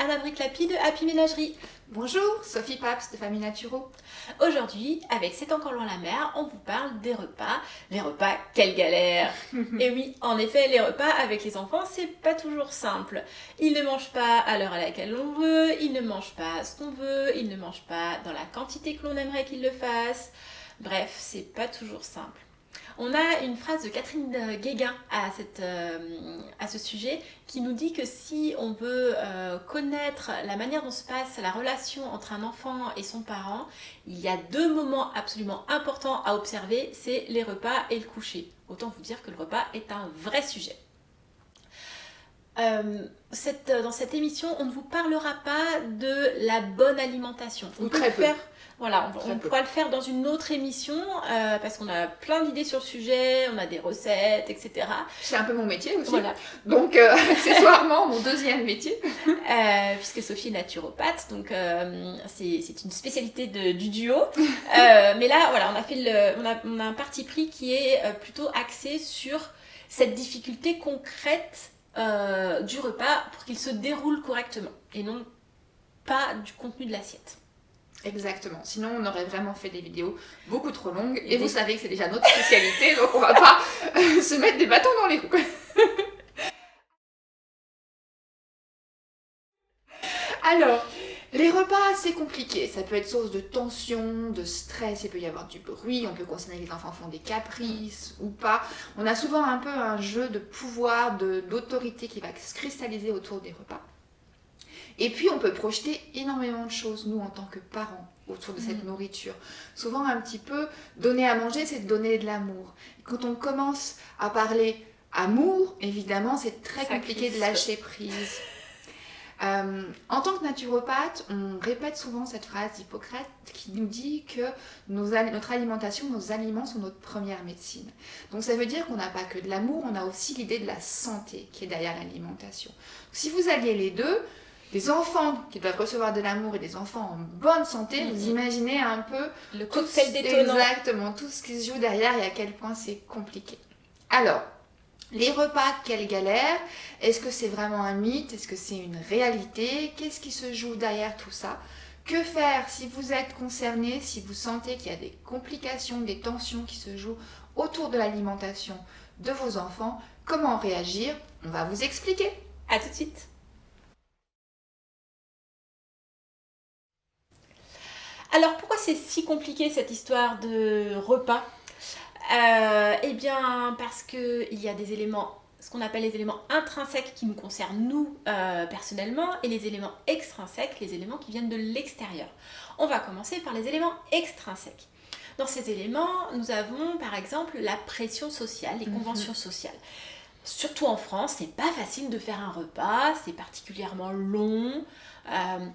Anna Briclapi de Happy Ménagerie. Bonjour, Sophie Paps de Famille Naturo. Aujourd'hui, avec C'est encore loin la mer, on vous parle des repas. Les repas, quelle galère! Et oui, en effet, les repas avec les enfants, c'est pas toujours simple. Ils ne mangent pas à l'heure à laquelle on veut, ils ne mangent pas ce qu'on veut, ils ne mangent pas dans la quantité que l'on aimerait qu'ils le fassent. Bref, c'est pas toujours simple. On a une phrase de Catherine Guéguin à ce sujet qui nous dit que si on veut connaître la manière dont se passe la relation entre un enfant et son parent, il y a deux moments absolument importants à observer, c'est les repas et le coucher. Autant vous dire que le repas est un vrai sujet. Dans cette émission, on ne vous parlera pas de la bonne alimentation. Ou très peu. On pourra le faire dans une autre émission parce qu'on a plein d'idées sur le sujet, on a des recettes, etc. C'est un peu mon métier aussi. Voilà. Donc, accessoirement, mon deuxième métier. Puisque Sophie est naturopathe, donc c'est une spécialité du duo. Mais là, voilà, on a un parti pris qui est plutôt axé sur cette difficulté concrète du repas pour qu'il se déroule correctement et non pas du contenu de l'assiette. Exactement, sinon on aurait vraiment fait des vidéos beaucoup trop longues et vous savez que c'est déjà notre spécialité, donc on va pas se mettre des bâtons dans les roues. Alors, les repas c'est compliqué, ça peut être source de tension, de stress, il peut y avoir du bruit, on peut considérer que les enfants font des caprices ou pas. On a souvent un peu un jeu de pouvoir, d'autorité qui va se cristalliser autour des repas. Et puis, on peut projeter énormément de choses, nous, en tant que parents, autour de cette nourriture. Souvent, un petit peu, donner à manger, c'est donner de l'amour. Et quand on commence à parler amour, évidemment, c'est très compliqué de lâcher prise. En tant que naturopathe, on répète souvent cette phrase d'Hippocrate qui nous dit que notre alimentation, nos aliments sont notre première médecine. Donc ça veut dire qu'on n'a pas que de l'amour, on a aussi l'idée de la santé qui est derrière l'alimentation. Donc, si vous alliez les deux, des enfants qui doivent recevoir de l'amour et des enfants en bonne santé, vous imaginez un peu le cocktail détonnant. Exactement, tout ce qui se joue derrière et à quel point c'est compliqué. Alors, les repas, quelle galère! Est-ce que c'est vraiment un mythe? Est-ce que c'est une réalité? Qu'est-ce qui se joue derrière tout ça? Que faire si vous êtes concerné, si vous sentez qu'il y a des complications, des tensions qui se jouent autour de l'alimentation de vos enfants? Comment réagir? On va vous expliquer. À tout de suite. Alors pourquoi c'est si compliqué cette histoire de repas? Eh bien parce qu'il y a des éléments, ce qu'on appelle les éléments intrinsèques qui nous concernent nous personnellement et les éléments extrinsèques, les éléments qui viennent de l'extérieur. On va commencer par les éléments extrinsèques. Dans ces éléments, nous avons par exemple la pression sociale, les conventions sociales. Surtout en France, c'est pas facile de faire un repas, c'est particulièrement long.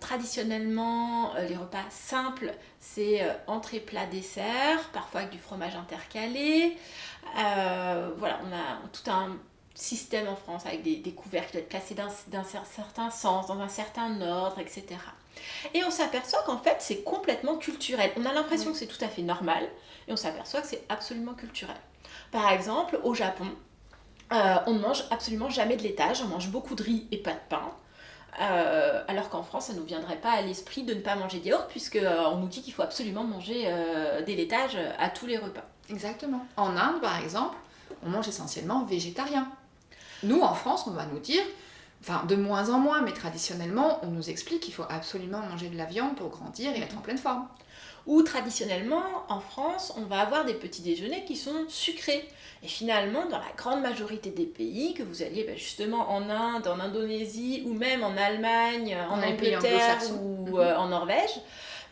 Traditionnellement, les repas simples, c'est entrée, plat, dessert, parfois avec du fromage intercalé. Voilà, on a tout un système en France avec des couverts qui doivent être placés d'un certain sens, dans un certain ordre, etc. Et on s'aperçoit qu'en fait, c'est complètement culturel. On a l'impression que c'est tout à fait normal, et on s'aperçoit que c'est absolument culturel. Par exemple, au Japon, on ne mange absolument jamais de laitage, on mange beaucoup de riz et pas de pain. Alors qu'en France, ça ne nous viendrait pas à l'esprit de ne pas manger de yaourt, puisqu'on nous dit qu'il faut absolument manger des laitages à tous les repas. Exactement. En Inde, par exemple, on mange essentiellement végétarien. Nous, en France, on va nous dire, enfin de moins en moins, mais traditionnellement, on nous explique qu'il faut absolument manger de la viande pour grandir et être en pleine forme. Ou traditionnellement, en France, on va avoir des petits déjeuners qui sont sucrés. Et finalement, dans la grande majorité des pays, que vous alliez justement en Inde, en Indonésie, ou même en Allemagne, en Angleterre ou en Norvège,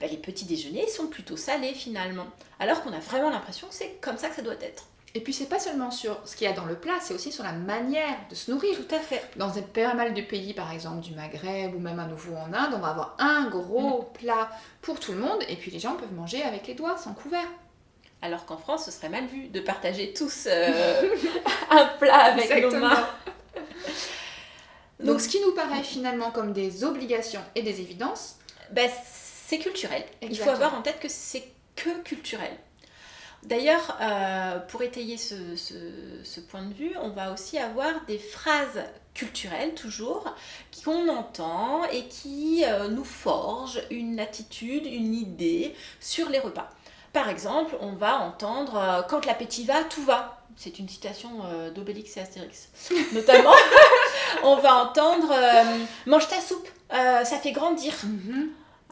les petits déjeuners sont plutôt salés finalement. Alors qu'on a vraiment l'impression que c'est comme ça que ça doit être. Et puis c'est pas seulement sur ce qu'il y a dans le plat, c'est aussi sur la manière de se nourrir. Tout à fait. Dans pas mal de pays, par exemple du Maghreb ou même à nouveau en Inde, on va avoir un gros plat pour tout le monde et puis les gens peuvent manger avec les doigts, sans couvert. Alors qu'en France, ce serait mal vu de partager tous un plat avec nos mains. Donc ce qui nous paraît finalement comme des obligations et des évidences, c'est culturel. Exactement. Il faut avoir en tête que c'est que culturel. D'ailleurs, pour étayer ce point de vue, on va aussi avoir des phrases culturelles, toujours, qu'on entend et qui nous forgent une attitude, une idée sur les repas. Par exemple, on va entendre quand l'appétit va, tout va. C'est une citation d'Obélix et Astérix. Notamment, on va entendre mange ta soupe, ça fait grandir.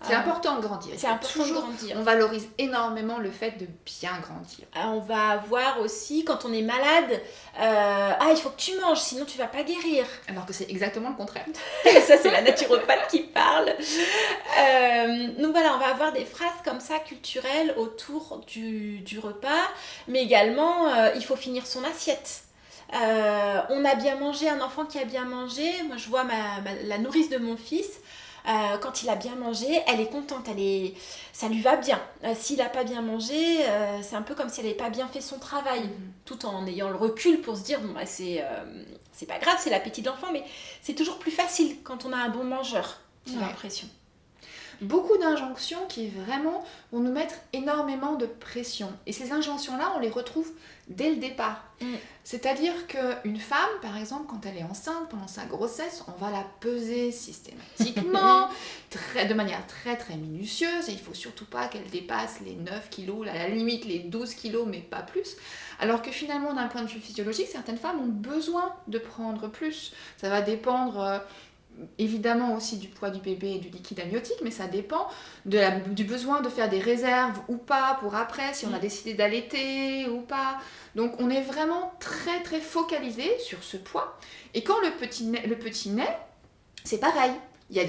C'est important de grandir. C'est important de grandir. On valorise énormément le fait de bien grandir. On va voir aussi, quand on est malade, il faut que tu manges, sinon tu vas pas guérir. Alors que c'est exactement le contraire. Ça, c'est la naturopathe qui parle. Donc voilà, on va avoir des phrases comme ça, culturelles, autour du repas. Mais également, il faut finir son assiette. On a bien mangé, un enfant qui a bien mangé. Moi, je vois la nourrice de mon fils. Quand il a bien mangé, elle est contente, ça lui va bien. S'il n'a pas bien mangé, c'est un peu comme si elle n'avait pas bien fait son travail, tout en ayant le recul pour se dire, bon, c'est pas grave, c'est l'appétit de l'enfant, mais c'est toujours plus facile quand on a un bon mangeur, j'ai l'impression. Beaucoup d'injonctions qui vraiment vont nous mettre énormément de pression. Et ces injonctions-là, on les retrouve dès le départ. C'est-à-dire qu'une femme, par exemple, quand elle est enceinte, pendant sa grossesse, on va la peser systématiquement, de manière très très minutieuse, et il ne faut surtout pas qu'elle dépasse les 9 kilos, à la limite les 12 kilos, mais pas plus. Alors que finalement, d'un point de vue physiologique, certaines femmes ont besoin de prendre plus. Ça va dépendre... évidemment aussi du poids du bébé et du liquide amniotique, mais ça dépend du besoin de faire des réserves ou pas pour après, si on a décidé d'allaiter ou pas. Donc on est vraiment très très focalisé sur ce poids. Et quand le petit naît, c'est pareil. Il y a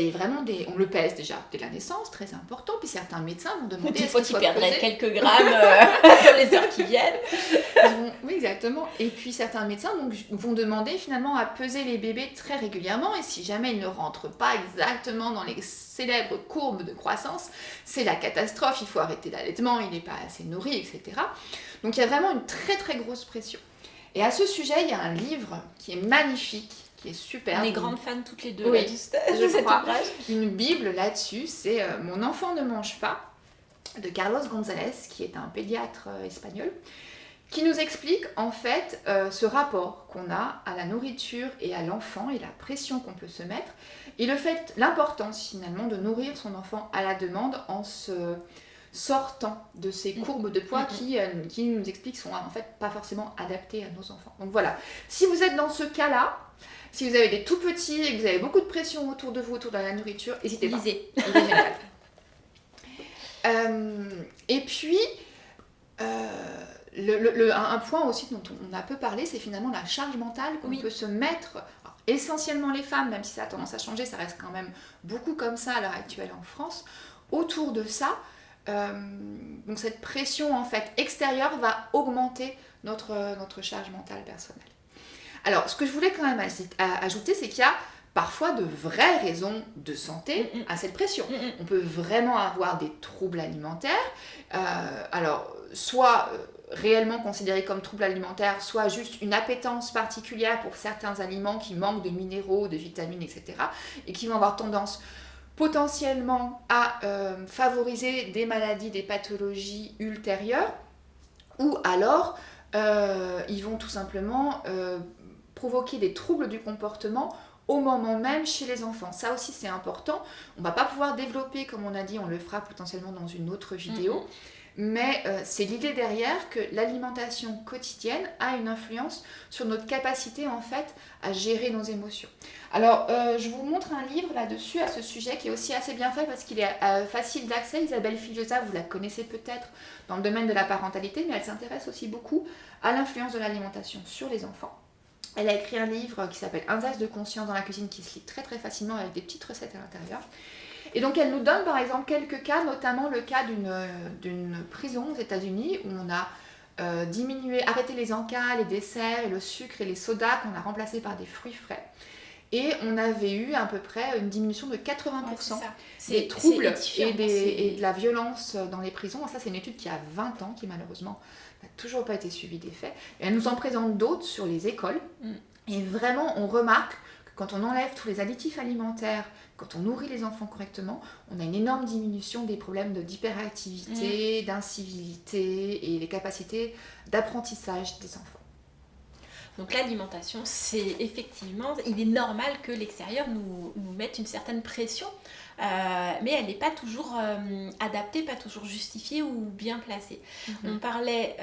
on le pèse déjà dès la naissance, très important, puis certains médecins vont demander... Des fois, tu perdrais quelques grammes dans les heures qui viennent. Oui, exactement. Et puis certains médecins vont demander finalement à peser les bébés très régulièrement, et si jamais ils ne rentrent pas exactement dans les célèbres courbes de croissance, c'est la catastrophe, il faut arrêter l'allaitement, il n'est pas assez nourri, etc. Donc il y a vraiment une très très grosse pression. Et à ce sujet, il y a un livre qui est magnifique, qui est super. On est grandes fans toutes les deux, oui, de cet ouvrage. Une bible là-dessus, c'est Mon enfant ne mange pas, de Carlos González, qui est un pédiatre espagnol, qui nous explique en fait ce rapport qu'on a à la nourriture et à l'enfant et la pression qu'on peut se mettre, et l'importance finalement de nourrir son enfant à la demande en se sortant de ces courbes de poids qui nous expliquent sont en fait pas forcément adaptées à nos enfants. Donc voilà, si vous êtes dans ce cas-là, si vous avez des tout petits et que vous avez beaucoup de pression autour de vous, autour de la nourriture, n'hésitez pas. Lisez. Il est génial. Et puis, un point aussi dont on a peu parlé, c'est finalement la charge mentale qu'on peut se mettre. Alors, essentiellement les femmes, même si ça a tendance à changer, ça reste quand même beaucoup comme ça à l'heure actuelle en France. Autour de ça, donc cette pression en fait extérieure va augmenter notre charge mentale personnelle. Alors, ce que je voulais quand même ajouter, c'est qu'il y a parfois de vraies raisons de santé à cette pression. On peut vraiment avoir des troubles alimentaires, alors soit réellement considérés comme troubles alimentaires, soit juste une appétence particulière pour certains aliments qui manquent de minéraux, de vitamines, etc. et qui vont avoir tendance potentiellement à favoriser des maladies, des pathologies ultérieures, ou alors ils vont tout simplement provoquer des troubles du comportement au moment même chez les enfants. Ça aussi c'est important. On ne va pas pouvoir développer, comme on a dit, on le fera potentiellement dans une autre vidéo, mais c'est l'idée derrière que l'alimentation quotidienne a une influence sur notre capacité en fait à gérer nos émotions. Alors je vous montre un livre là-dessus à ce sujet qui est aussi assez bien fait parce qu'il est facile d'accès. Isabelle Filiosa, vous la connaissez peut-être dans le domaine de la parentalité, mais elle s'intéresse aussi beaucoup à l'influence de l'alimentation sur les enfants. Elle a écrit un livre qui s'appelle Un zeste de conscience dans la cuisine qui se lit très très facilement avec des petites recettes à l'intérieur. Et donc elle nous donne par exemple quelques cas, notamment le cas d'une prison aux États-Unis où on a arrêté les encas, les desserts et le sucre et les sodas qu'on a remplacés par des fruits frais. Et on avait eu à peu près une diminution de 80% des troubles et de la violence dans les prisons. Ça, c'est une étude qui a 20 ans, qui malheureusement n'a toujours pas été suivie des faits. Et elle nous en présente d'autres sur les écoles. Et vraiment, on remarque quand on enlève tous les additifs alimentaires, quand on nourrit les enfants correctement, on a une énorme diminution des problèmes d'hyperactivité, d'incivilité et les capacités d'apprentissage des enfants. Donc l'alimentation, c'est effectivement, il est normal que l'extérieur nous mette une certaine pression, mais elle n'est pas toujours adaptée, pas toujours justifiée ou bien placée. On parlait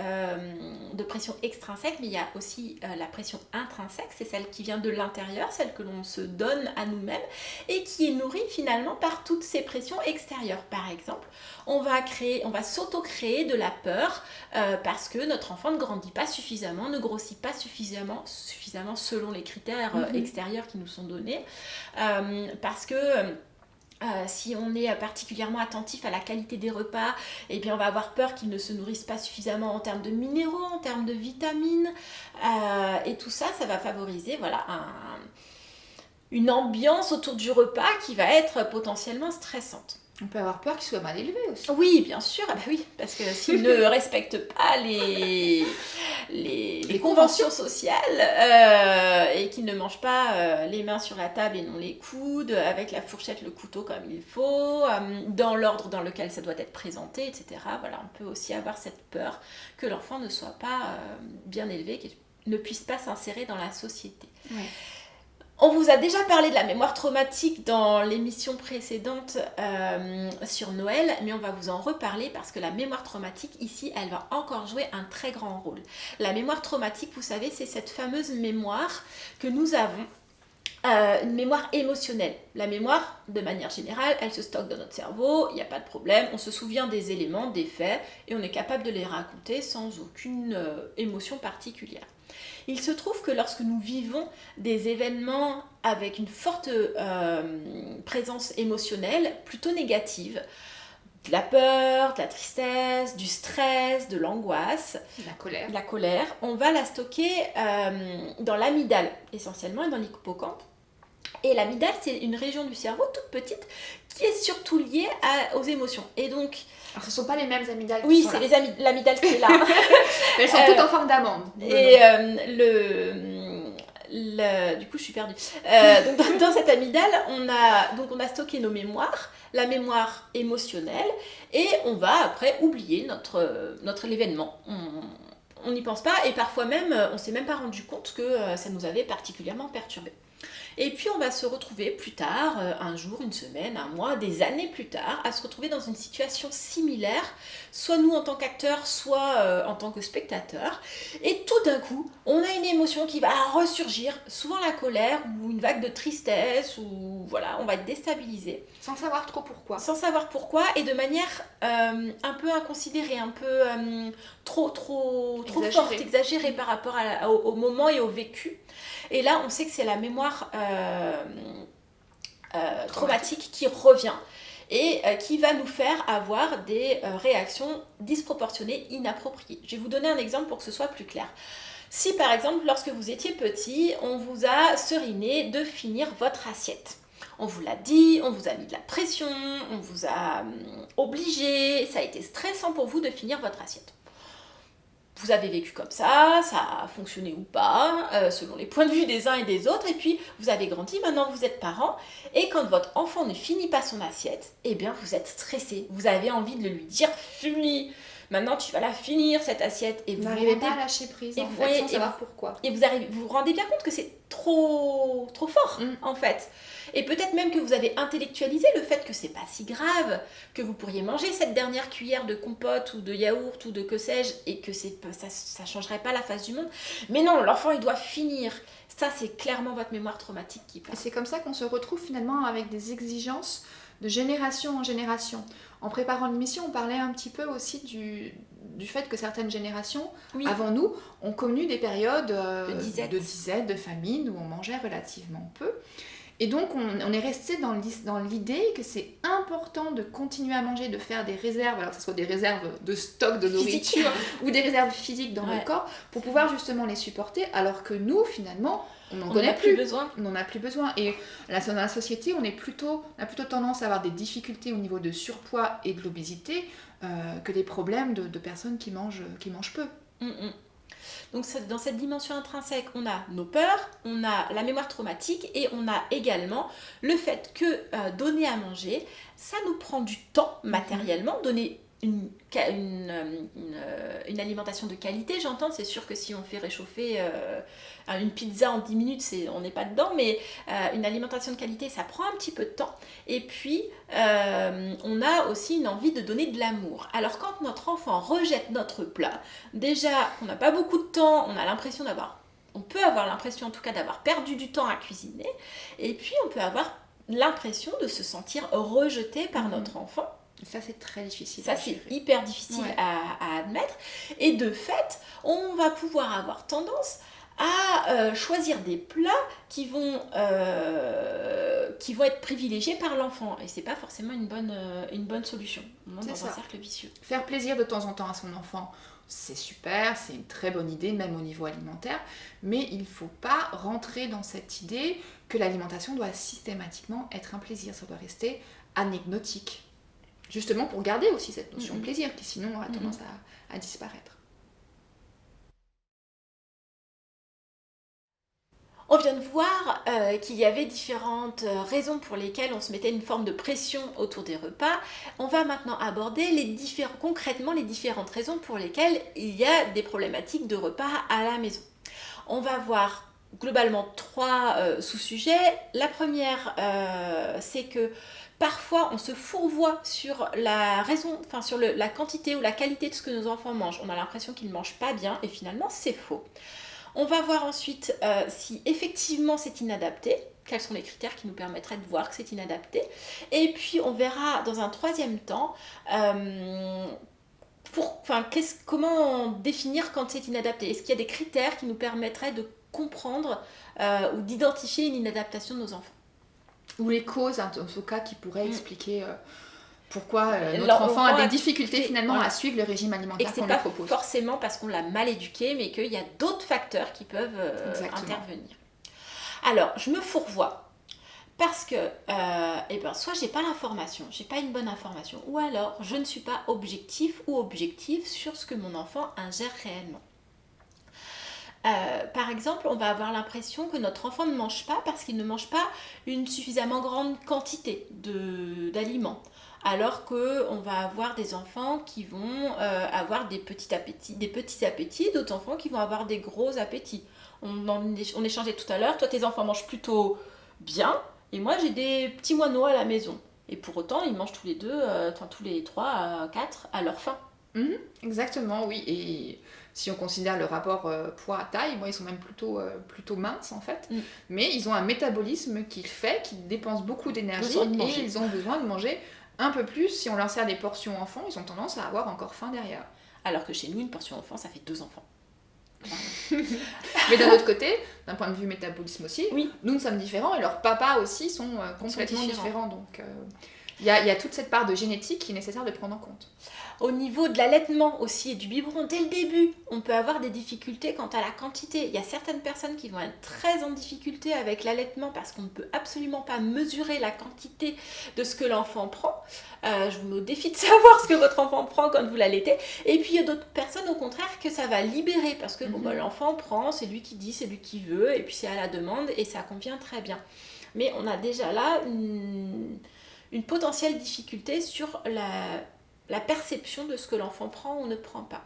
de pression extrinsèque, mais il y a aussi la pression intrinsèque, c'est celle qui vient de l'intérieur, celle que l'on se donne à nous-mêmes et qui est nourrie finalement par toutes ces pressions extérieures. Par exemple, on va s'auto-créer de la peur parce que notre enfant ne grandit pas suffisamment, ne grossit pas suffisamment selon les critères extérieurs qui nous sont donnés, parce que si on est particulièrement attentif à la qualité des repas, eh bien on va avoir peur qu'ils ne se nourrissent pas suffisamment en termes de minéraux, en termes de vitamines, et tout ça, ça va favoriser une ambiance autour du repas qui va être potentiellement stressante. On peut avoir peur qu'ils soient mal élevés aussi. Oui, bien sûr, oui, parce que s'ils ne respectent pas les conventions sociales et qu'ils ne mangent pas les mains sur la table et non les coudes, avec la fourchette, le couteau comme il faut, dans l'ordre dans lequel ça doit être présenté, etc. Voilà, on peut aussi avoir cette peur que l'enfant ne soit pas bien élevé, qu'il ne puisse pas s'insérer dans la société. Ouais. On vous a déjà parlé de la mémoire traumatique dans l'émission précédente sur Noël, mais on va vous en reparler parce que la mémoire traumatique, ici, elle va encore jouer un très grand rôle. La mémoire traumatique, vous savez, c'est cette fameuse mémoire que nous avons, une mémoire émotionnelle. La mémoire, de manière générale, elle se stocke dans notre cerveau, il n'y a pas de problème, on se souvient des éléments, des faits, et on est capable de les raconter sans aucune émotion particulière. Il se trouve que lorsque nous vivons des événements avec une forte présence émotionnelle, plutôt négative, de la peur, de la tristesse, du stress, de l'angoisse, de la colère, on va la stocker dans l'amygdale essentiellement et dans l'hippocampe. Et l'amygdale, c'est une région du cerveau toute petite qui est surtout liée aux émotions. Et donc, alors, ce ne sont pas les mêmes amygdales qui sont là. Oui, c'est l'amygdale qui est là. Elles sont toutes en forme d'amande. Et du coup, je suis perdue. Donc, dans cette amygdale, on a stocké nos mémoires, la mémoire émotionnelle, et on va après oublier l'événement. On n'y pense pas, et parfois même, on ne s'est même pas rendu compte que ça nous avait particulièrement perturbé. Et puis on va se retrouver plus tard, un jour, une semaine, un mois, des années plus tard, à se retrouver dans une situation similaire, soit nous en tant qu'acteurs, soit en tant que spectateurs. Et tout d'un coup, on a une émotion qui va ressurgir, souvent la colère ou une vague de tristesse, ou voilà, on va être déstabilisé. Sans savoir trop pourquoi. Sans savoir pourquoi, et de manière un peu inconsidérée, un peu trop forte, exagérée par rapport au moment et au vécu. Et là, on sait que c'est la mémoire traumatique qui revient et qui va nous faire avoir des réactions disproportionnées, inappropriées. Je vais vous donner un exemple pour que ce soit plus clair. Si par exemple, lorsque vous étiez petit, on vous a seriné de finir votre assiette. On vous l'a dit, on vous a mis de la pression, on vous a obligé, ça a été stressant pour vous de finir votre assiette. Vous avez vécu comme ça a fonctionné ou pas, selon les points de vue des uns et des autres, et puis vous avez grandi, maintenant vous êtes parents, et quand votre enfant ne finit pas son assiette, eh bien vous êtes stressé, vous avez envie de lui dire « Fumis, maintenant tu vas la finir cette assiette », et vous n'arrivez pas à lâcher prise, en fait, sans savoir pourquoi. Et vous vous rendez bien compte que c'est trop fort, en fait. Et peut-être même que vous avez intellectualisé le fait que c'est pas si grave, que vous pourriez manger cette dernière cuillère de compote ou de yaourt ou de que sais-je, et que ça changerait pas la face du monde. Mais non, l'enfant il doit finir. Ça, c'est clairement votre mémoire traumatique qui passe. Et c'est comme ça qu'on se retrouve finalement avec des exigences de génération en génération. En préparant l'émission, on parlait un petit peu aussi du fait que certaines générations, avant nous, ont connu des périodes de disette, de famine, où on mangeait relativement peu. Et donc, on est resté dans l'idée que c'est important de continuer à manger, de faire des réserves, alors que ce soit des réserves de stock de nourriture ou des réserves physiques dans le corps, pour pouvoir justement les supporter, alors que nous, finalement, on n'en connaît plus. On n'en a plus besoin. Et dans la société, on a plutôt tendance à avoir des difficultés au niveau de surpoids et de l'obésité que des problèmes de personnes qui mangent peu. Donc dans cette dimension intrinsèque, on a nos peurs, on a la mémoire traumatique et on a également le fait que donner à manger, ça nous prend du temps matériellement. Donner une alimentation de qualité, j'entends, c'est sûr que si on fait réchauffer une pizza en 10 minutes, on n'est pas dedans, mais une alimentation de qualité, ça prend un petit peu de temps. Et puis, on a aussi une envie de donner de l'amour. Alors quand notre enfant rejette notre plat, déjà, on n'a pas beaucoup de temps, on peut avoir l'impression en tout cas d'avoir perdu du temps à cuisiner, et puis on peut avoir l'impression de se sentir rejeté par notre enfant. Ça, c'est très difficile. Ça, c'est hyper difficile à admettre. Et de fait, on va pouvoir avoir tendance à choisir des plats qui vont être privilégiés par l'enfant. Et c'est pas forcément une bonne solution. On est dans un cercle vicieux. Faire plaisir de temps en temps à son enfant, c'est super, c'est une très bonne idée, même au niveau alimentaire. Mais il ne faut pas rentrer dans cette idée que l'alimentation doit systématiquement être un plaisir. Ça doit rester anecdotique. Justement pour garder aussi cette notion de plaisir qui sinon aura tendance à disparaître. On vient de voir qu'il y avait différentes raisons pour lesquelles on se mettait une forme de pression autour des repas. On va maintenant aborder concrètement les différentes raisons pour lesquelles il y a des problématiques de repas à la maison. On va voir globalement 3 sous-sujets. La première, c'est que parfois, on se fourvoie sur la quantité ou la qualité de ce que nos enfants mangent. On a l'impression qu'ils ne mangent pas bien et finalement, c'est faux. On va voir ensuite si effectivement c'est inadapté, quels sont les critères qui nous permettraient de voir que c'est inadapté. Et puis, on verra dans un troisième temps comment définir quand c'est inadapté. Est-ce qu'il y a des critères qui nous permettraient de comprendre ou d'identifier une inadaptation de nos enfants? Ou les causes, en tout cas, qui pourraient expliquer pourquoi notre enfant a des difficultés finalement à suivre le régime alimentaire qu'on lui propose. Et c'est pas forcément parce qu'on l'a mal éduqué, mais qu'il y a d'autres facteurs qui peuvent intervenir. Alors, je me fourvoie parce que soit j'ai pas l'information, j'ai pas une bonne information, ou alors je ne suis pas objectif ou objective sur ce que mon enfant ingère réellement. Par exemple, on va avoir l'impression que notre enfant ne mange pas parce qu'il ne mange pas une suffisamment grande quantité d'aliments. Alors qu'on va avoir des enfants qui vont avoir des petits appétits, d'autres enfants qui vont avoir des gros appétits. On échangeait tout à l'heure, toi tes enfants mangent plutôt bien, et moi j'ai des petits moineaux à la maison. Et pour autant, ils mangent tous les 3, 4 à leur faim. Exactement, oui. Et si on considère le rapport poids à taille, moi ils sont même plutôt minces en fait. Mais ils ont un métabolisme qui dépense beaucoup d'énergie et ils ont besoin de manger un peu plus. Si on leur sert des portions enfants, ils ont tendance à avoir encore faim derrière. Alors que chez nous, une portion enfant, ça fait 2 enfants. Mais d'un autre côté, d'un point de vue métabolisme aussi, nous sommes différents et leurs papas aussi sont complètement différents. Donc il y a toute cette part de génétique qui est nécessaire de prendre en compte. Au niveau de l'allaitement aussi et du biberon, dès le début, on peut avoir des difficultés quant à la quantité. Il y a certaines personnes qui vont être très en difficulté avec l'allaitement parce qu'on ne peut absolument pas mesurer la quantité de ce que l'enfant prend. Je vous mets au défi de savoir ce que votre enfant prend quand vous l'allaitez. Et puis il y a d'autres personnes au contraire que ça va libérer parce que l'enfant prend, c'est lui qui dit, c'est lui qui veut, et puis c'est à la demande et ça convient très bien. Mais on a déjà là une potentielle difficulté sur la perception de ce que l'enfant prend ou ne prend pas.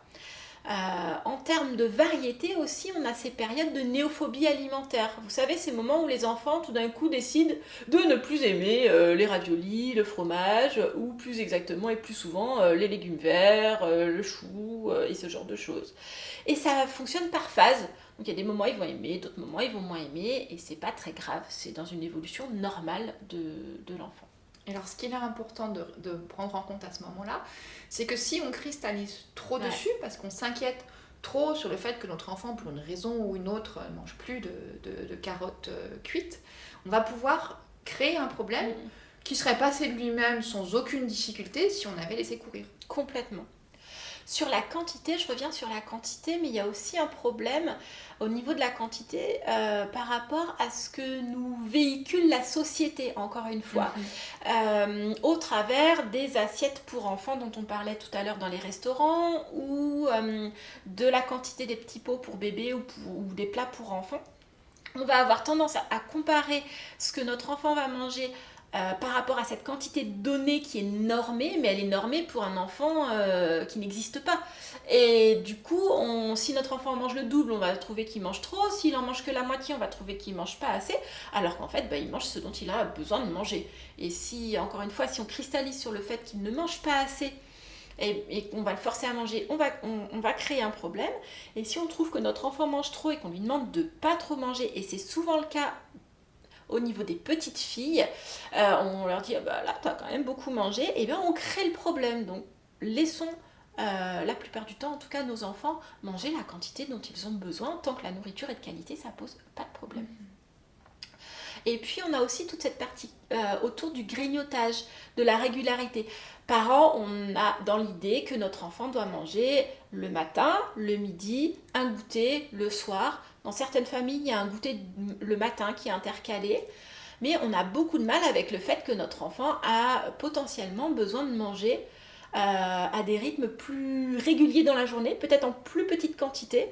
En termes de variété aussi, on a ces périodes de néophobie alimentaire. Vous savez, ces moments où les enfants tout d'un coup décident de ne plus aimer les raviolis, le fromage, ou plus exactement et plus souvent les légumes verts, le chou et ce genre de choses. Et ça fonctionne par phase. Donc il y a des moments ils vont aimer, d'autres moments ils vont moins aimer, et c'est pas très grave, c'est dans une évolution normale de l'enfant. Alors, ce qu'il est important de prendre en compte à ce moment-là, c'est que si on cristallise trop dessus, parce qu'on s'inquiète trop sur le fait que notre enfant, pour une raison ou une autre, ne mange plus de carottes cuites, on va pouvoir créer un problème qui serait passé de lui-même sans aucune difficulté si on avait laissé courir. Complètement. Sur la quantité, je reviens sur la quantité, mais il y a aussi un problème au niveau de la quantité par rapport à ce que nous véhicule la société, encore une fois, au travers des assiettes pour enfants dont on parlait tout à l'heure dans les restaurants, ou de la quantité des petits pots pour bébés ou des plats pour enfants. On va avoir tendance à comparer ce que notre enfant va manger par rapport à cette quantité donnée qui est normée, mais elle est normée pour un enfant qui n'existe pas. Et du coup, si notre enfant mange le double, on va trouver qu'il mange trop. S'il en mange que la moitié, on va trouver qu'il mange pas assez. Alors qu'en fait, il mange ce dont il a besoin de manger. Et si, encore une fois, si on cristallise sur le fait qu'il ne mange pas assez, et qu'on va le forcer à manger, on va créer un problème. Et si on trouve que notre enfant mange trop et qu'on lui demande de pas trop manger, et c'est souvent le cas au niveau des petites filles, on leur dit là t'as quand même beaucoup mangé, et bien on crée le problème. Donc laissons la plupart du temps, en tout cas nos enfants, manger la quantité dont ils ont besoin. Tant que la nourriture est de qualité, ça pose pas de problème. Et puis on a aussi toute cette partie autour du grignotage, de la régularité. Parents, on a dans l'idée que notre enfant doit manger le matin, le midi, un goûter le soir. Dans certaines familles, il y a un goûter le matin qui est intercalé. Mais on a beaucoup de mal avec le fait que notre enfant a potentiellement besoin de manger à des rythmes plus réguliers dans la journée, peut-être en plus petite quantité.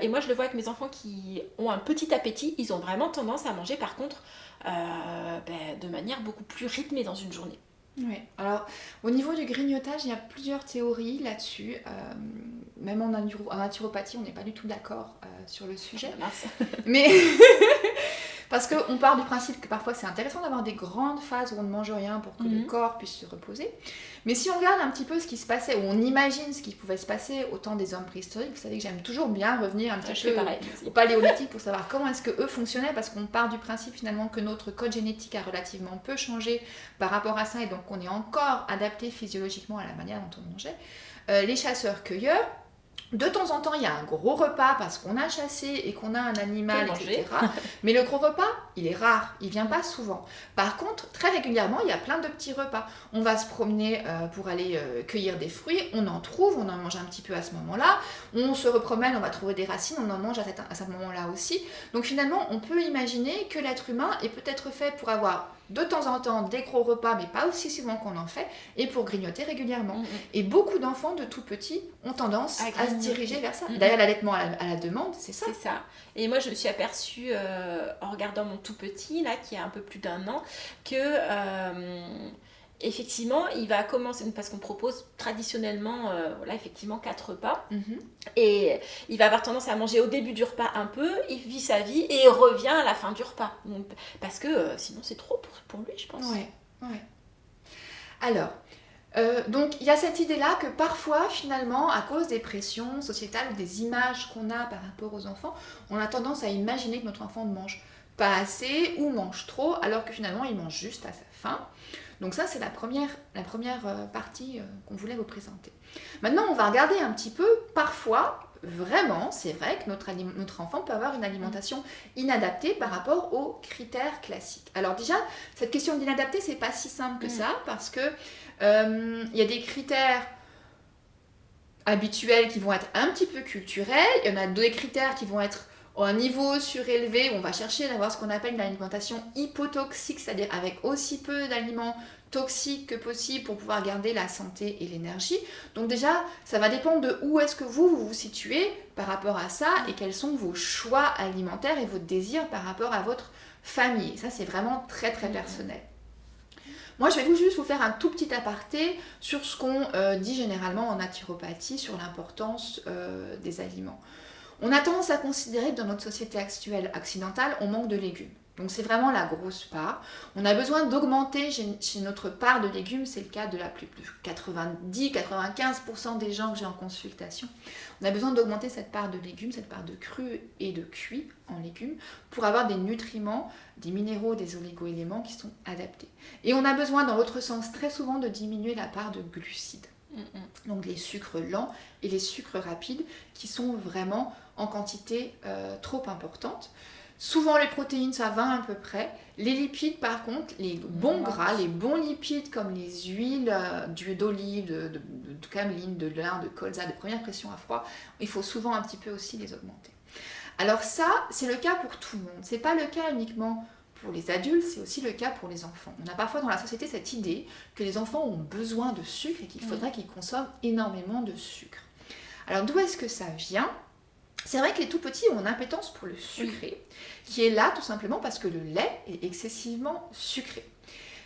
Et moi, je le vois avec mes enfants qui ont un petit appétit, ils ont vraiment tendance à manger par contre de manière beaucoup plus rythmée dans une journée. Oui, alors au niveau du grignotage, il y a plusieurs théories là-dessus. Même en naturopathie, on n'est pas du tout d'accord sur le sujet. Mais parce qu'on part du principe que parfois c'est intéressant d'avoir des grandes phases où on ne mange rien pour que le corps puisse se reposer. Mais si on regarde un petit peu ce qui se passait, ou on imagine ce qui pouvait se passer au temps des hommes préhistoriques, vous savez que j'aime toujours bien revenir un petit peu au paléolithique pour savoir comment est-ce qu'eux fonctionnaient, parce qu'on part du principe finalement que notre code génétique a relativement peu changé par rapport à ça, et donc on est encore adapté physiologiquement à la manière dont on mangeait. Les chasseurs-cueilleurs, de temps en temps, il y a un gros repas parce qu'on a chassé et qu'on a un animal, etc. Mais le gros repas, il est rare, il vient pas souvent. Par contre, très régulièrement, il y a plein de petits repas. On va se promener pour aller cueillir des fruits, on en trouve, on en mange un petit peu à ce moment-là. On se repromène, on va trouver des racines, on en mange à ce moment-là aussi. Donc finalement, on peut imaginer que l'être humain est peut-être fait pour avoir de temps en temps des gros repas, mais pas aussi souvent qu'on en fait, et pour grignoter régulièrement. Et beaucoup d'enfants de tout petits ont tendance à se diriger vers ça. D'ailleurs, l'allaitement à la demande, c'est ça. C'est ça. Et moi, je me suis aperçue, en regardant mon tout petit, là, qui a un peu plus d'1 an, que effectivement, il va commencer, parce qu'on propose traditionnellement, effectivement, 4 repas. Et il va avoir tendance à manger au début du repas un peu, il vit sa vie et il revient à la fin du repas. Donc, parce que sinon, c'est trop pour lui, je pense. Ouais. Alors, donc il y a cette idée-là que parfois, finalement, à cause des pressions sociétales ou des images qu'on a par rapport aux enfants, on a tendance à imaginer que notre enfant ne mange pas assez ou mange trop, alors que finalement, il mange juste à sa faim. Donc ça, c'est la première partie qu'on voulait vous présenter. Maintenant, on va regarder un petit peu, parfois, vraiment, c'est vrai que notre enfant peut avoir une alimentation inadaptée par rapport aux critères classiques. Alors déjà, cette question d'inadapté, c'est pas si simple que ça, parce que il y a des critères habituels qui vont être un petit peu culturels, il y en a des critères qui vont être un niveau surélevé, où on va chercher d'avoir ce qu'on appelle une alimentation hypotoxique, c'est-à-dire avec aussi peu d'aliments toxiques que possible pour pouvoir garder la santé et l'énergie. Donc déjà, ça va dépendre de où est-ce que vous vous situez par rapport à ça, et quels sont vos choix alimentaires et vos désirs par rapport à votre famille. Ça, c'est vraiment très très personnel. Moi, je vais juste vous faire un tout petit aparté sur ce qu'on dit généralement en naturopathie sur l'importance des aliments. On a tendance à considérer que dans notre société actuelle occidentale, on manque de légumes. Donc c'est vraiment la grosse part. On a besoin d'augmenter chez notre part de légumes, c'est le cas de la plus de 90-95% des gens que j'ai en consultation. On a besoin d'augmenter cette part de légumes, cette part de cru et de cuit en légumes, pour avoir des nutriments, des minéraux, des oligo-éléments qui sont adaptés. Et on a besoin, dans l'autre sens, très souvent de diminuer la part de glucides. Donc les sucres lents et les sucres rapides qui sont vraiment en quantité trop importante. Souvent les protéines, ça va à peu près. Les lipides, par contre, les bons gras, les bons lipides comme les huiles d'huile d'olive, de cameline, de lin, de colza, de première pression à froid, il faut souvent un petit peu aussi les augmenter. Alors ça, c'est le cas pour tout le monde. C'est pas le cas uniquement pour les adultes, c'est aussi le cas pour les enfants. On a parfois dans la société cette idée que les enfants ont besoin de sucre et qu'il faudrait qu'ils consomment énormément de sucre. Alors d'où est-ce que ça vient ? C'est vrai que les tout petits ont une appétence pour le sucré, qui est là tout simplement parce que le lait est excessivement sucré.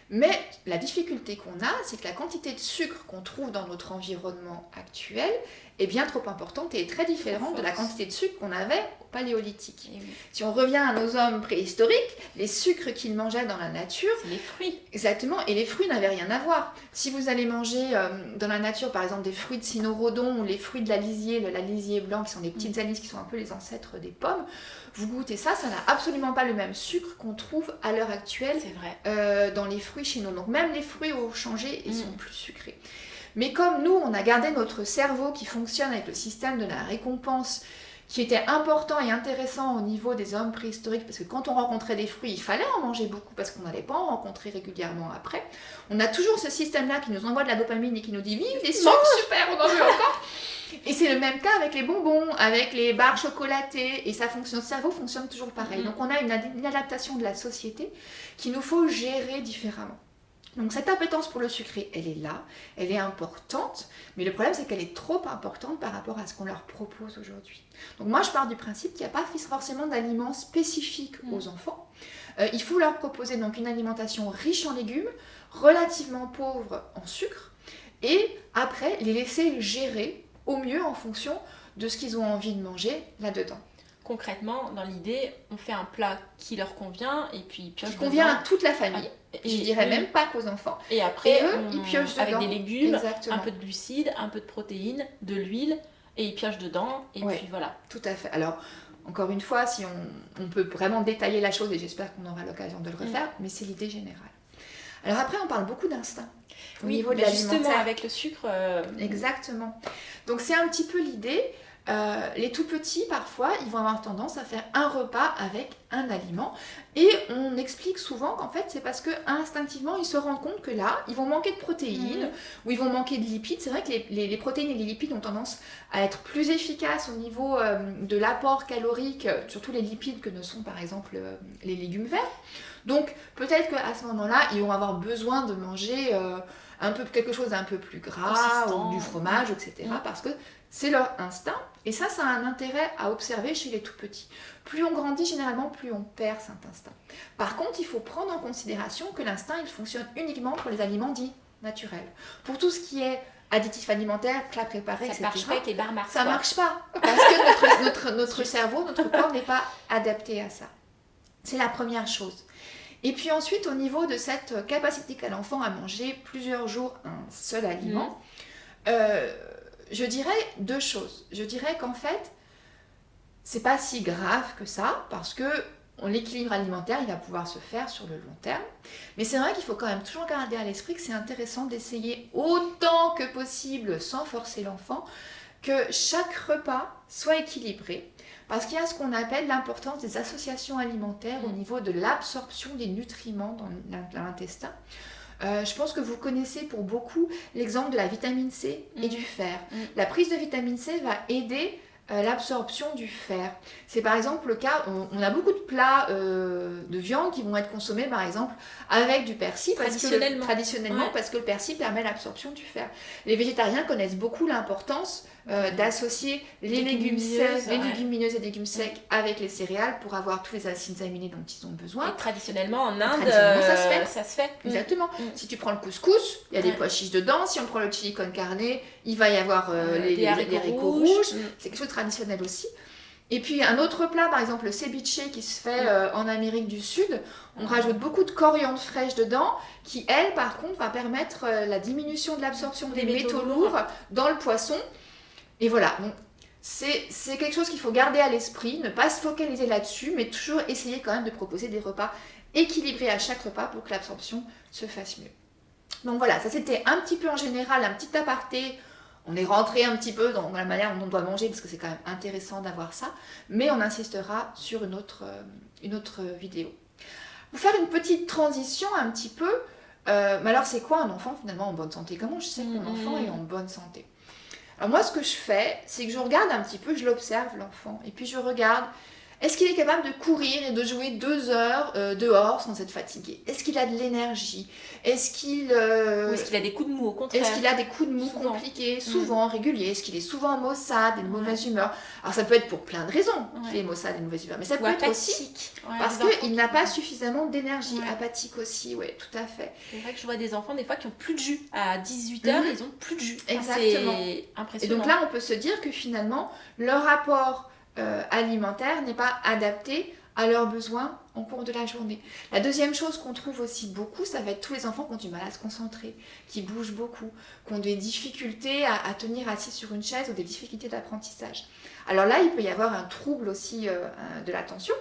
Mais la difficulté qu'on a, c'est que la quantité de sucre qu'on trouve dans notre environnement actuel est bien trop importante et est très différente de la quantité de sucre qu'on avait au Paléolithique. Oui. Si on revient à nos hommes préhistoriques, les sucres qu'ils mangeaient dans la nature... C'est les fruits. Exactement, et les fruits n'avaient rien à voir. Si vous allez manger dans la nature, par exemple, des fruits de cynorhodon ou les fruits de la lisier blanc, qui sont des petites anis, qui sont un peu les ancêtres des pommes, vous goûtez ça, ça n'a absolument pas le même sucre qu'on trouve à l'heure actuelle dans les fruits chez nous. Donc même les fruits ont changé et sont plus sucrés. Mais comme nous, on a gardé notre cerveau qui fonctionne avec le système de la récompense, qui était important et intéressant au niveau des hommes préhistoriques, parce que quand on rencontrait des fruits, il fallait en manger beaucoup, parce qu'on n'allait pas en rencontrer régulièrement après. On a toujours ce système-là qui nous envoie de la dopamine et qui nous dit « Vive, des sucres, super, on en veut encore !» Et c'est le même cas avec les bonbons, avec les barres chocolatées, et ça fonctionne, le cerveau fonctionne toujours pareil. Donc on a une adaptation de la société qu'il nous faut gérer différemment. Donc cette appétence pour le sucré, elle est là, elle est importante, mais le problème c'est qu'elle est trop importante par rapport à ce qu'on leur propose aujourd'hui. Donc moi je pars du principe qu'il n'y a pas forcément d'aliments spécifiques aux enfants. Il faut leur proposer donc une alimentation riche en légumes, relativement pauvre en sucre, et après les laisser gérer au mieux en fonction de ce qu'ils ont envie de manger là-dedans. Concrètement, dans l'idée, on fait un plat qui leur convient et puis ils piochent qui convient à toute la famille. Je dirais même pas qu'aux enfants. Et après, ils piochent dedans. Avec des légumes, Exactement. un peu de glucides, un peu de protéines, de l'huile, et ils piochent dedans, et puis voilà. Tout à fait. Alors, encore une fois, si on peut vraiment détailler la chose, et j'espère qu'on aura l'occasion de le refaire, mais c'est l'idée générale. Alors après, on parle beaucoup d'instinct. Au niveau de l'alimentaire. Justement, avec le sucre... Exactement. Donc c'est un petit peu l'idée. Les tout petits, parfois, ils vont avoir tendance à faire un repas avec un aliment. Et on explique souvent qu'en fait, c'est parce que instinctivement, ils se rendent compte que là, ils vont manquer de protéines ou ils vont manquer de lipides. C'est vrai que les protéines et les lipides ont tendance à être plus efficaces au niveau de l'apport calorique, surtout les lipides que ne sont par exemple les légumes verts. Donc peut-être qu'à ce moment-là, ils vont avoir besoin de manger quelque chose d'un peu plus gras ou du fromage, etc. Parce que c'est leur instinct, et ça a un intérêt à observer chez les tout petits. Plus on grandit, généralement, plus on perd cet instinct. Par contre, il faut prendre en considération que l'instinct, il fonctionne uniquement pour les aliments dits naturels. Pour tout ce qui est additifs alimentaires, plats préparés, etc. Ça marche pas avec les barres Mars. Ça marche pas, parce que notre cerveau, notre corps n'est pas adapté à ça. C'est la première chose. Et puis ensuite, au niveau de cette capacité qu'a l'enfant à manger plusieurs jours un seul aliment, je dirais deux choses. Je dirais qu'en fait, c'est pas si grave que ça, parce que l'équilibre alimentaire, il va pouvoir se faire sur le long terme. Mais c'est vrai qu'il faut quand même toujours garder à l'esprit que c'est intéressant d'essayer autant que possible, sans forcer l'enfant, que chaque repas soit équilibré. Parce qu'il y a ce qu'on appelle l'importance des associations alimentaires au niveau de l'absorption des nutriments dans l'intestin. Je pense que vous connaissez pour beaucoup l'exemple de la vitamine C et du fer. La prise de vitamine C va aider l'absorption du fer. C'est par exemple le cas, on a beaucoup de plats de viande qui vont être consommés par exemple avec du persil traditionnellement parce que le persil permet l'absorption du fer. Les végétariens connaissent beaucoup l'importance d'associer les légumineuses et légumes secs avec les céréales pour avoir tous les acides aminés dont ils ont besoin. Et traditionnellement en Inde, ça se fait. Exactement. Si tu prends le couscous, il y a des pois chiches dedans. Si on prend le chili con carne, il va y avoir les haricots rouges. C'est quelque chose de traditionnel aussi. Et puis un autre plat, par exemple le ceviche qui se fait en Amérique du Sud, on rajoute beaucoup de coriandre fraîche dedans, qui elle par contre va permettre la diminution de l'absorption des métaux lourds dans le poisson. Et voilà, donc c'est quelque chose qu'il faut garder à l'esprit, ne pas se focaliser là-dessus, mais toujours essayer quand même de proposer des repas équilibrés à chaque repas pour que l'absorption se fasse mieux. Donc voilà, ça c'était un petit peu en général, un petit aparté On est rentré un petit peu dans la manière dont on doit manger parce que c'est quand même intéressant d'avoir ça, mais on insistera sur une autre vidéo. Pour faire une petite transition un petit peu, mais alors c'est quoi un enfant finalement en bonne santé? Comment je sais que mon enfant est en bonne santé? Alors moi, ce que je fais, c'est que je regarde un petit peu, je l'observe l'enfant, et puis je regarde, est-ce qu'il est capable de courir et de jouer 2 heures dehors sans être fatigué? Est-ce qu'il a de l'énergie? Est-ce qu'il Ou est-ce qu'il a des coups de mou, au contraire? est-ce qu'il a des coups de mou Souvent. compliqués, souvent, réguliers? Est-ce qu'il est souvent en maussade et de mauvaise humeur? Alors ça peut être pour plein de raisons qu'il est maussade et de mauvaise humeur, mais ça peut être aussi parce qu'il n'a pas suffisamment d'énergie, apathique aussi, oui, tout à fait. C'est vrai que je vois des enfants des fois qui ont plus de jus. À 18h, ils ont plus de jus. Exactement. C'est impressionnant. Et donc là, on peut se dire que finalement, leur rapport alimentaire n'est pas adapté à leurs besoins en cours de la journée. La deuxième chose qu'on trouve aussi beaucoup, ça va être tous les enfants qui ont du mal à se concentrer, qui bougent beaucoup, qui ont des difficultés à tenir assis sur une chaise ou des difficultés d'apprentissage. Alors là, il peut y avoir un trouble aussi de l'attention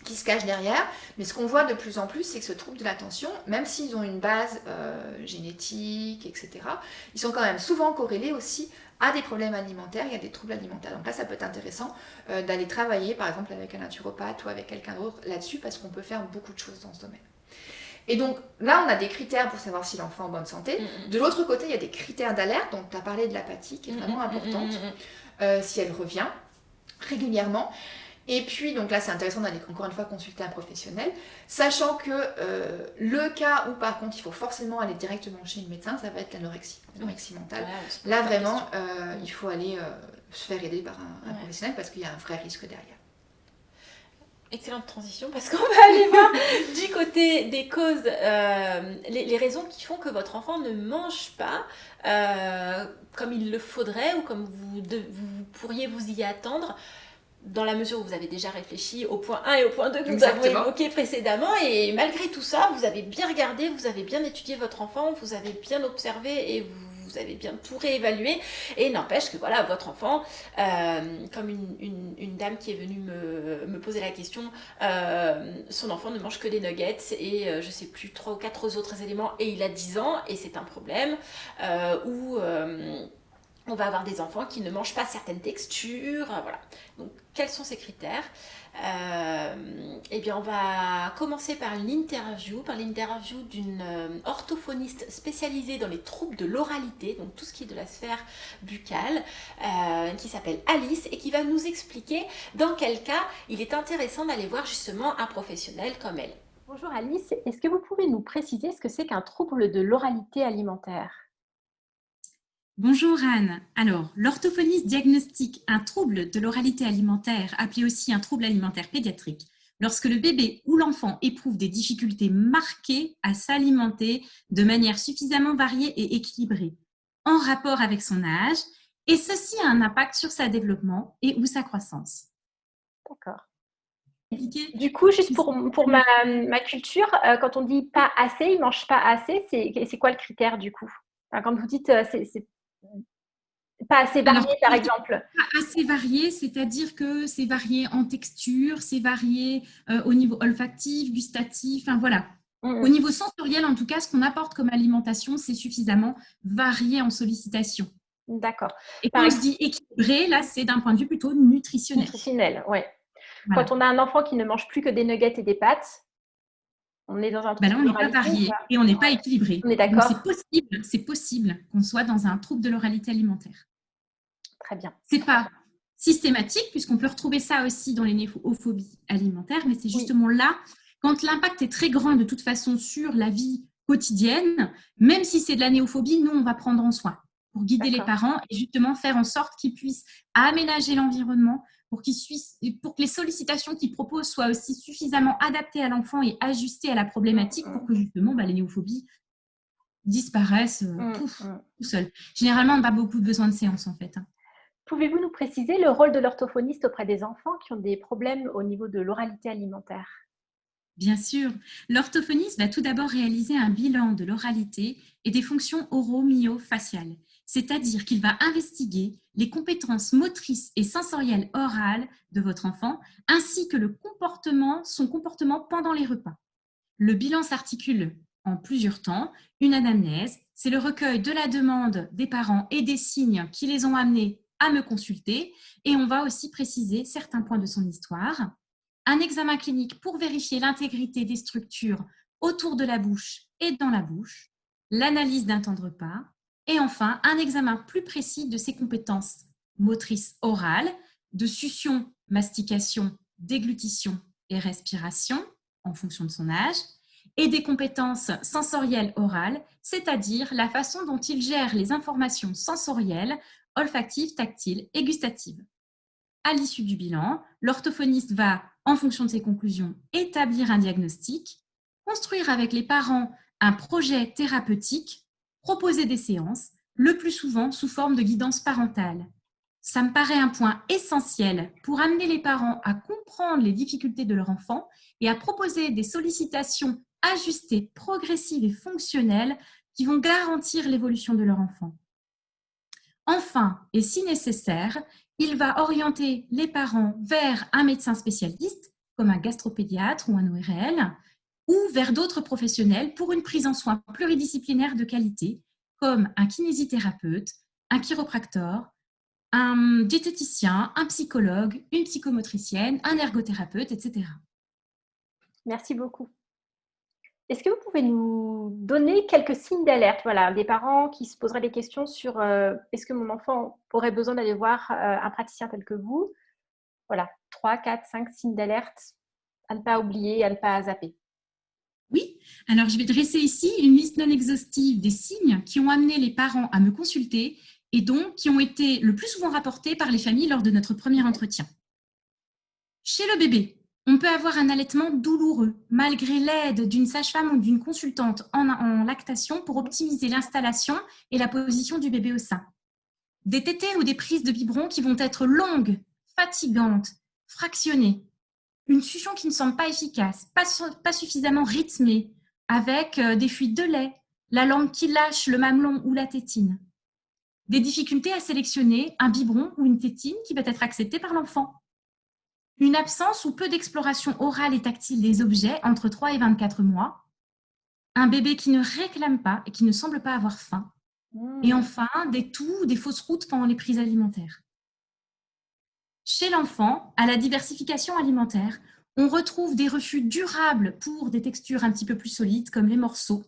qui se cache derrière, mais ce qu'on voit de plus en plus, c'est que ce trouble de l'attention, même s'ils ont une base génétique, etc., ils sont quand même souvent corrélés aussi à des problèmes alimentaires et à des troubles alimentaires. Donc là, ça peut être intéressant d'aller travailler, par exemple, avec un naturopathe ou avec quelqu'un d'autre là-dessus, parce qu'on peut faire beaucoup de choses dans ce domaine. Et donc là, on a des critères pour savoir si l'enfant est en bonne santé. De l'autre côté, il y a des critères d'alerte. Donc tu as parlé de l'apathie, qui est vraiment importante, si elle revient régulièrement. Et puis, donc là, c'est intéressant d'aller encore une fois consulter un professionnel, sachant que le cas où par contre il faut forcément aller directement chez le médecin, ça va être l'anorexie mentale. Là, vraiment, il faut aller se faire aider par un professionnel parce qu'il y a un vrai risque derrière. Excellente transition parce qu'on va aller voir du côté des causes, les raisons qui font que votre enfant ne mange pas comme il le faudrait ou comme vous pourriez vous y attendre. Dans la mesure où vous avez déjà réfléchi au point 1 et au point 2 que nous avons évoqués précédemment, et malgré tout ça, vous avez bien regardé, vous avez bien étudié votre enfant, vous avez bien observé et vous avez bien tout réévalué, et n'empêche que voilà, votre enfant, comme une dame qui est venue me poser la question, son enfant ne mange que des nuggets et je sais plus 3 ou 4 autres éléments, et il a 10 ans, et c'est un problème, on va avoir des enfants qui ne mangent pas certaines textures, voilà. Donc, quels sont ces critères? Eh bien, on va commencer par l'interview d'une orthophoniste spécialisée dans les troubles de l'oralité, donc tout ce qui est de la sphère buccale, qui s'appelle Alice et qui va nous expliquer dans quel cas il est intéressant d'aller voir justement un professionnel comme elle. Bonjour Alice, est-ce que vous pouvez nous préciser ce que c'est qu'un trouble de l'oralité alimentaire? Bonjour Anne. Alors, l'orthophoniste diagnostique un trouble de l'oralité alimentaire, appelé aussi un trouble alimentaire pédiatrique, lorsque le bébé ou l'enfant éprouve des difficultés marquées à s'alimenter de manière suffisamment variée et équilibrée, en rapport avec son âge, et ceci a un impact sur sa développement et ou sa croissance. D'accord. Du coup, juste pour ma culture, quand on dit pas assez, il mange pas assez, c'est quoi le critère du coup? Enfin, quand vous dites c'est pas assez varié, alors, par exemple. Pas assez varié, c'est-à-dire que c'est varié en texture, c'est varié au niveau olfactif, gustatif, enfin voilà. Au niveau sensoriel, en tout cas, ce qu'on apporte comme alimentation, c'est suffisamment varié en sollicitation. D'accord. Et quand je dis équilibré, là, c'est d'un point de vue plutôt nutritionnel. Nutritionnel, oui. Voilà. Quand on a un enfant qui ne mange plus que des nuggets et des pâtes, on est dans un trouble là, on n'est pas varié et on n'est pas équilibré. On est d'accord. C'est possible qu'on soit dans un trouble de l'oralité alimentaire. Très bien. C'est pas systématique, puisqu'on peut retrouver ça aussi dans les néophobies alimentaires, mais c'est justement là, quand l'impact est très grand de toute façon sur la vie quotidienne, même si c'est de la néophobie, nous, on va prendre en soin pour guider les parents et justement faire en sorte qu'ils puissent aménager l'environnement pour que les sollicitations qu'ils proposent soient aussi suffisamment adaptées à l'enfant et ajustées à la problématique pour que justement les néophobies disparaissent tout seuls. Généralement, on n'a pas beaucoup besoin de séances en fait. Pouvez-vous nous préciser le rôle de l'orthophoniste auprès des enfants qui ont des problèmes au niveau de l'oralité alimentaire? Bien sûr. L'orthophoniste va tout d'abord réaliser un bilan de l'oralité et des fonctions oro-myo-faciales, c'est-à-dire qu'il va investiguer les compétences motrices et sensorielles orales de votre enfant, ainsi que son comportement pendant les repas. Le bilan s'articule en plusieurs temps, une anamnèse, c'est le recueil de la demande des parents et des signes qui les ont amenés à me consulter. Et on va aussi préciser certains points de son histoire. Un examen clinique pour vérifier l'intégrité des structures autour de la bouche et dans la bouche. L'analyse d'un temps de repas. Et enfin, un examen plus précis de ses compétences motrices orales, de succion, mastication, déglutition et respiration en fonction de son âge, et des compétences sensorielles orales, c'est-à-dire la façon dont il gère les informations sensorielles, olfactives, tactiles et gustatives. À l'issue du bilan, l'orthophoniste va, en fonction de ses conclusions, établir un diagnostic, construire avec les parents un projet thérapeutique, proposer des séances, le plus souvent sous forme de guidance parentale. Ça me paraît un point essentiel pour amener les parents à comprendre les difficultés de leur enfant et à proposer des sollicitations ajustées, progressives et fonctionnelles qui vont garantir l'évolution de leur enfant. Enfin, et si nécessaire, il va orienter les parents vers un médecin spécialiste, comme un gastropédiatre ou un ORL, ou vers d'autres professionnels pour une prise en soins pluridisciplinaire de qualité, comme un kinésithérapeute, un chiropracteur, un diététicien, un psychologue, une psychomotricienne, un ergothérapeute, etc. Merci beaucoup. Est-ce que vous pouvez nous donner quelques signes d'alerte? Voilà, des parents qui se poseraient des questions sur est-ce que mon enfant aurait besoin d'aller voir un praticien tel que vous? Voilà, 3, 4, 5 signes d'alerte à ne pas oublier, à ne pas zapper. Oui, alors je vais dresser ici une liste non exhaustive des signes qui ont amené les parents à me consulter et donc qui ont été le plus souvent rapportés par les familles lors de notre premier entretien. Chez le bébé, on peut avoir un allaitement douloureux, malgré l'aide d'une sage-femme ou d'une consultante en lactation pour optimiser l'installation et la position du bébé au sein. Des tétées ou des prises de biberon qui vont être longues, fatigantes, fractionnées. Une succion qui ne semble pas efficace, pas suffisamment rythmée, avec des fuites de lait, la langue qui lâche le mamelon ou la tétine. Des difficultés à sélectionner un biberon ou une tétine qui va être acceptée par l'enfant. Une absence ou peu d'exploration orale et tactile des objets entre 3 et 24 mois. Un bébé qui ne réclame pas et qui ne semble pas avoir faim. Et enfin, des toux ou des fausses routes pendant les prises alimentaires. Chez l'enfant, à la diversification alimentaire, on retrouve des refus durables pour des textures un petit peu plus solides comme les morceaux,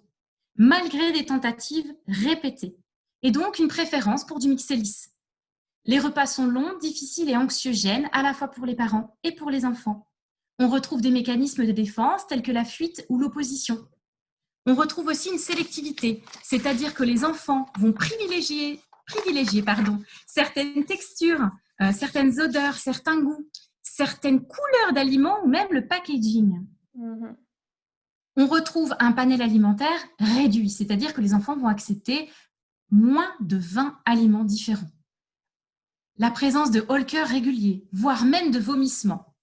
malgré des tentatives répétées, et donc une préférence pour du mixé lisse. Les repas sont longs, difficiles et anxiogènes à la fois pour les parents et pour les enfants. On retrouve des mécanismes de défense tels que la fuite ou l'opposition. On retrouve aussi une sélectivité, c'est-à-dire que les enfants vont privilégier certaines textures, certaines odeurs, certains goûts, certaines couleurs d'aliments ou même le packaging. On retrouve un panel alimentaire réduit, c'est-à-dire que les enfants vont accepter moins de 20 aliments différents. La présence de haut-le-cœur réguliers, voire même de vomissements.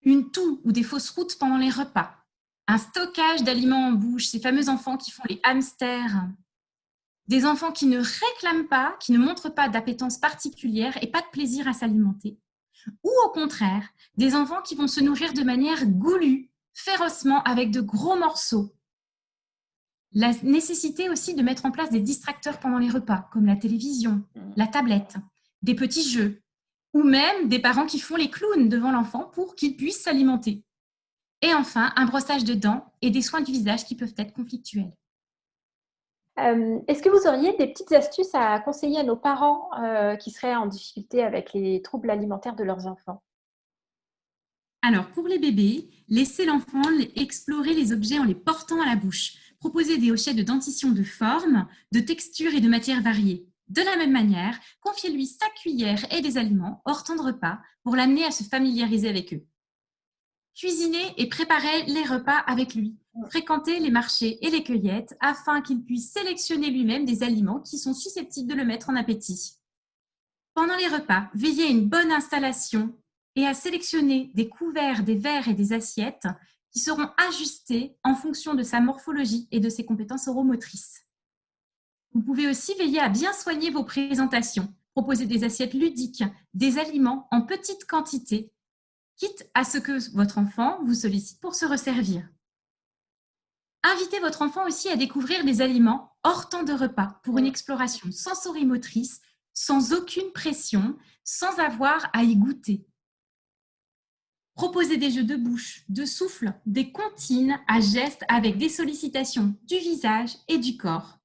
Une toux ou des fausses routes pendant les repas. Un stockage d'aliments en bouche, ces fameux enfants qui font les hamsters. Des enfants qui ne réclament pas, qui ne montrent pas d'appétence particulière et pas de plaisir à s'alimenter. Ou au contraire, des enfants qui vont se nourrir de manière goulue, férocement, avec de gros morceaux. La nécessité aussi de mettre en place des distracteurs pendant les repas, comme la télévision, la tablette, des petits jeux, ou même des parents qui font les clowns devant l'enfant pour qu'il puisse s'alimenter. Et enfin, un brossage de dents et des soins du visage qui peuvent être conflictuels. Est-ce que vous auriez des petites astuces à conseiller à nos parents qui seraient en difficulté avec les troubles alimentaires de leurs enfants? Alors, pour les bébés, laissez l'enfant explorer les objets en les portant à la bouche. Proposez des hochets de dentition de forme, de texture et de matières variées. De la même manière, confiez-lui sa cuillère et des aliments hors temps de repas pour l'amener à se familiariser avec eux. Cuisinez et préparez les repas avec lui. Fréquentez les marchés et les cueillettes afin qu'il puisse sélectionner lui-même des aliments qui sont susceptibles de le mettre en appétit. Pendant les repas, veillez à une bonne installation et à sélectionner des couverts, des verres et des assiettes qui seront ajustés en fonction de sa morphologie et de ses compétences oromotrices. Vous pouvez aussi veiller à bien soigner vos présentations. Proposer des assiettes ludiques, des aliments en petite quantité, quitte à ce que votre enfant vous sollicite pour se resservir. Invitez votre enfant aussi à découvrir des aliments hors temps de repas pour une exploration sensorimotrice, sans aucune pression, sans avoir à y goûter. Proposer des jeux de bouche, de souffle, des comptines à gestes avec des sollicitations du visage et du corps.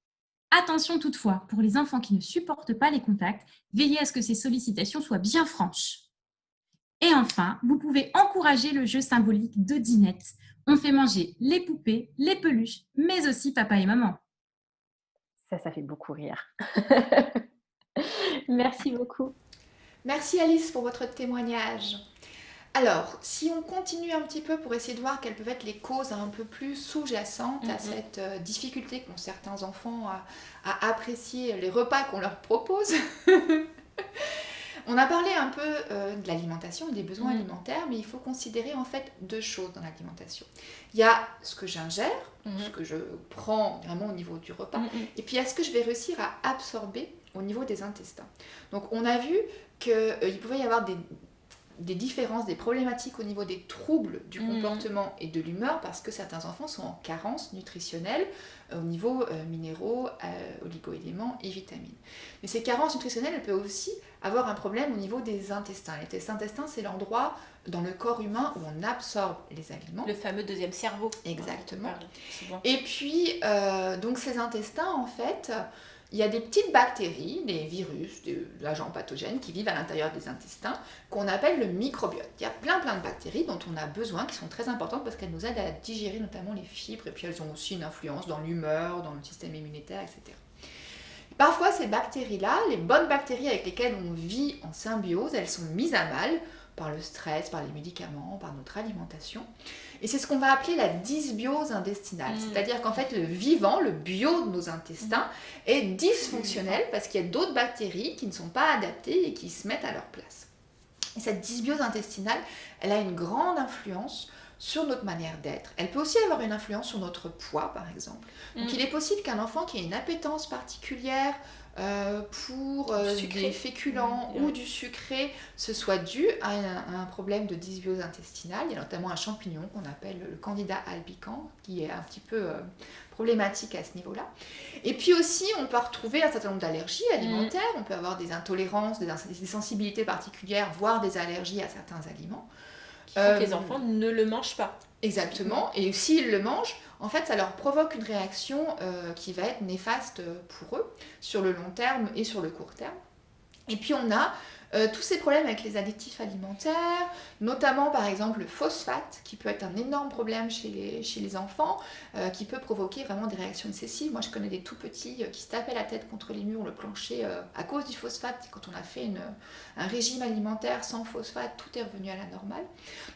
Attention toutefois, pour les enfants qui ne supportent pas les contacts, veillez à ce que ces sollicitations soient bien franches. Et enfin, vous pouvez encourager le jeu symbolique de dinette. On fait manger les poupées, les peluches, mais aussi papa et maman. Ça fait beaucoup rire. Merci beaucoup. Merci Alice pour votre témoignage. Alors, si on continue un petit peu pour essayer de voir quelles peuvent être les causes un peu plus sous-jacentes à cette difficulté qu'ont certains enfants à apprécier les repas qu'on leur propose. On a parlé un peu de l'alimentation et des besoins alimentaires, mais il faut considérer en fait deux choses dans l'alimentation. Il y a ce que j'ingère, ce que je prends vraiment au niveau du repas, et puis il y a ce que je vais réussir à absorber au niveau des intestins. Donc on a vu qu'il pouvait y avoir des différences, des problématiques au niveau des troubles du comportement et de l'humeur parce que certains enfants sont en carence nutritionnelle au niveau minéraux, oligo-éléments et vitamines. Mais ces carences nutritionnelles, elles peuvent aussi avoir un problème au niveau des intestins. Les intestins, c'est l'endroit dans le corps humain où on absorbe les aliments. Le fameux deuxième cerveau. Exactement. Et puis, donc ces intestins, en fait, il y a des petites bactéries, des virus, des agents pathogènes qui vivent à l'intérieur des intestins qu'on appelle le microbiote. Il y a plein de bactéries dont on a besoin, qui sont très importantes parce qu'elles nous aident à digérer notamment les fibres et puis elles ont aussi une influence dans l'humeur, dans le système immunitaire, etc. Parfois ces bactéries-là, les bonnes bactéries avec lesquelles on vit en symbiose, elles sont mises à mal par le stress, par les médicaments, par notre alimentation. Et c'est ce qu'on va appeler la dysbiose intestinale. C'est-à-dire qu'en fait, le vivant, le bio de nos intestins, est dysfonctionnel parce qu'il y a d'autres bactéries qui ne sont pas adaptées et qui se mettent à leur place. Et cette dysbiose intestinale, elle a une grande influence sur notre manière d'être. Elle peut aussi avoir une influence sur notre poids, par exemple. Donc il est possible qu'un enfant qui ait une appétence particulière pour des féculents ou du sucré, ce soit dû à un problème de dysbiose intestinale. Il y a notamment un champignon qu'on appelle le Candida albicans, qui est un petit peu problématique à ce niveau-là. Et puis aussi, on peut retrouver un certain nombre d'allergies alimentaires. On peut avoir des intolérances, des sensibilités particulières, voire des allergies à certains aliments. Il faut que les enfants ne le mangent pas. Exactement, et s'ils le mangent, en fait, ça leur provoque une réaction qui va être néfaste pour eux, sur le long terme et sur le court terme. Et puis on a tous ces problèmes avec les additifs alimentaires, notamment par exemple le phosphate, qui peut être un énorme problème chez les enfants, qui peut provoquer vraiment des réactions excessives. Moi je connais des tout petits qui se tapaient la tête contre les murs, le plancher, à cause du phosphate. Quand on a fait un régime alimentaire sans phosphate, tout est revenu à la normale.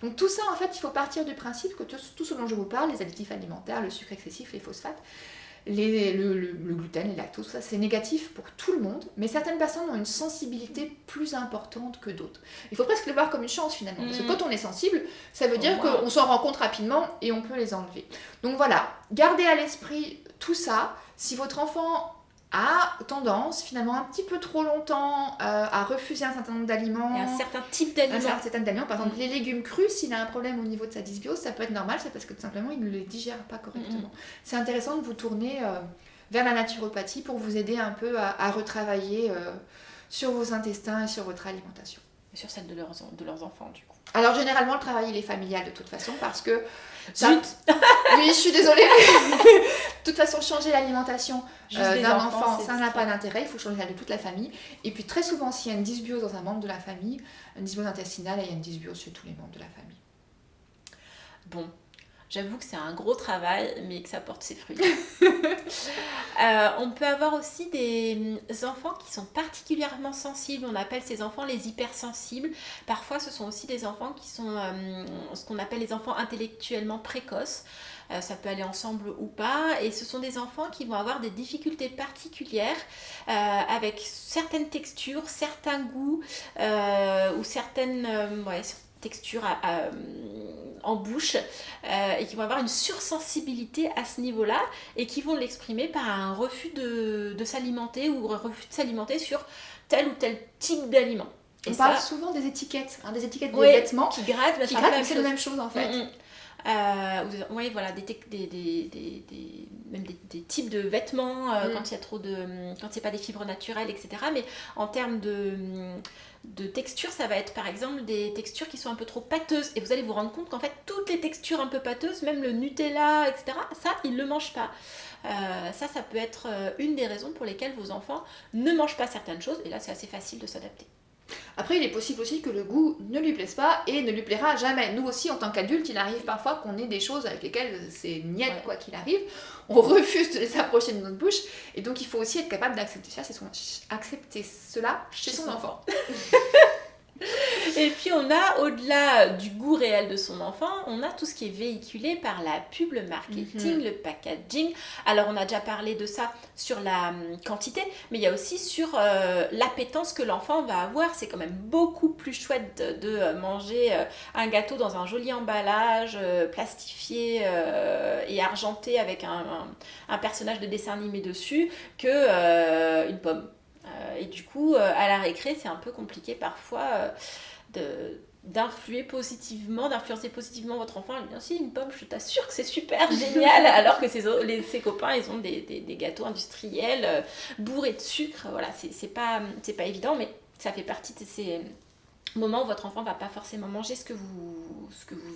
Donc tout ça, en fait, il faut partir du principe que tout ce dont je vous parle, les additifs alimentaires, le sucre excessif, les phosphates, le gluten, les lactoses, ça c'est négatif pour tout le monde, mais certaines personnes ont une sensibilité plus importante que d'autres. Il faut presque le voir comme une chance finalement, parce que quand on est sensible, ça veut dire qu'on s'en rend compte rapidement et on peut les enlever. Donc voilà, gardez à l'esprit tout ça. Si votre enfant a tendance finalement un petit peu trop longtemps à refuser un certain nombre d'aliments. Et un certain type d'aliments. Par exemple, les légumes crus, s'il a un problème au niveau de sa dysbiose, ça peut être normal, c'est parce que tout simplement il ne les digère pas correctement. C'est intéressant de vous tourner vers la naturopathie pour vous aider un peu à retravailler sur vos intestins et sur votre alimentation. Et sur celle de leurs enfants, du coup. Alors généralement, le travail il est familial de toute façon parce que... Zut. Oui, je suis désolée. De toute façon, changer l'alimentation d'un enfant, ça n'a pas d'intérêt. Il faut changer de toute la famille. Et puis très souvent, s'il y a une dysbiose dans un membre de la famille, une dysbiose intestinale, il y a une dysbiose chez tous les membres de la famille. Bon, j'avoue que c'est un gros travail, mais que ça porte ses fruits. On peut avoir aussi des enfants qui sont particulièrement sensibles. On appelle ces enfants les hypersensibles. Parfois, ce sont aussi des enfants qui sont ce qu'on appelle les enfants intellectuellement précoces. Ça peut aller ensemble ou pas. Et ce sont des enfants qui vont avoir des difficultés particulières avec certaines textures, certains goûts ou certaines textures en bouche et qui vont avoir une sursensibilité à ce niveau-là et qui vont l'exprimer par un refus de s'alimenter ou un refus de s'alimenter sur tel ou tel type d'aliment. On parle souvent des étiquettes des vêtements qui grattent, c'est la même chose en fait. Oui, voilà, même des types de vêtements quand il y a quand c'est pas des fibres naturelles, etc. Mais en termes de texture, ça va être par exemple des textures qui sont un peu trop pâteuses. Et vous allez vous rendre compte qu'en fait, toutes les textures un peu pâteuses, même le Nutella, etc., ça, ils ne le mangent pas. Ça peut être une des raisons pour lesquelles vos enfants ne mangent pas certaines choses. Et là, c'est assez facile de s'adapter. Après, il est possible aussi que le goût ne lui plaise pas et ne lui plaira jamais. Nous aussi, en tant qu'adultes, il arrive parfois qu'on ait des choses avec lesquelles c'est niette, quoi qu'il arrive. On refuse de les approcher de notre bouche. Et donc, il faut aussi être capable d'accepter accepter cela chez son enfant. Et puis on a, au-delà du goût réel de son enfant, on a tout ce qui est véhiculé par la pub, le marketing, le packaging. Alors on a déjà parlé de ça sur la quantité, mais il y a aussi sur l'appétence que l'enfant va avoir. C'est quand même beaucoup plus chouette de manger un gâteau dans un joli emballage, plastifié et argenté avec un personnage de dessin animé dessus, que une pomme. Et du coup, à la récré, c'est un peu compliqué parfois d'influencer positivement votre enfant. Il dit, si, une pomme, je t'assure que c'est super génial, alors que ses copains, ils ont des gâteaux industriels bourrés de sucre. Voilà, c'est pas évident, mais ça fait partie de ces moment où votre enfant ne va pas forcément manger ce que vous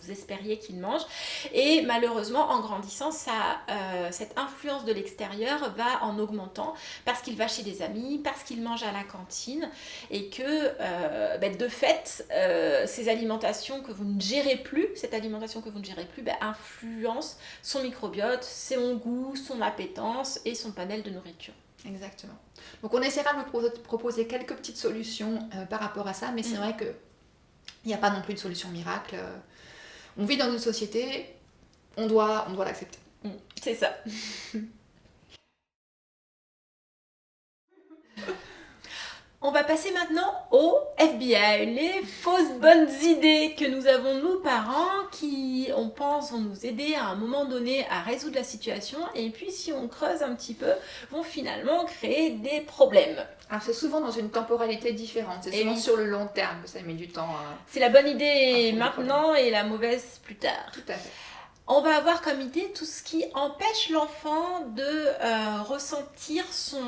espériez qu'il mange. Et malheureusement, en grandissant, cette influence de l'extérieur va en augmentant parce qu'il va chez des amis, parce qu'il mange à la cantine et que de fait, cette alimentation que vous ne gérez plus, influence son microbiote, son goût, son appétence et son panel de nourriture. Exactement. Donc on essaiera de vous proposer quelques petites solutions par rapport à ça, mais c'est vrai qu'il n'y a pas non plus de solution miracle. On vit dans une société, on doit l'accepter. C'est ça. On va passer maintenant au FBI, les fausses bonnes idées que nous avons nous parents qui, on pense, vont nous aider à un moment donné à résoudre la situation et puis si on creuse un petit peu, vont finalement créer des problèmes. Alors c'est souvent dans une temporalité différente, c'est souvent sur le long terme que ça met du temps. C'est la bonne idée maintenant et la mauvaise plus tard. Tout à fait. On va avoir comme idée tout ce qui empêche l'enfant de ressentir son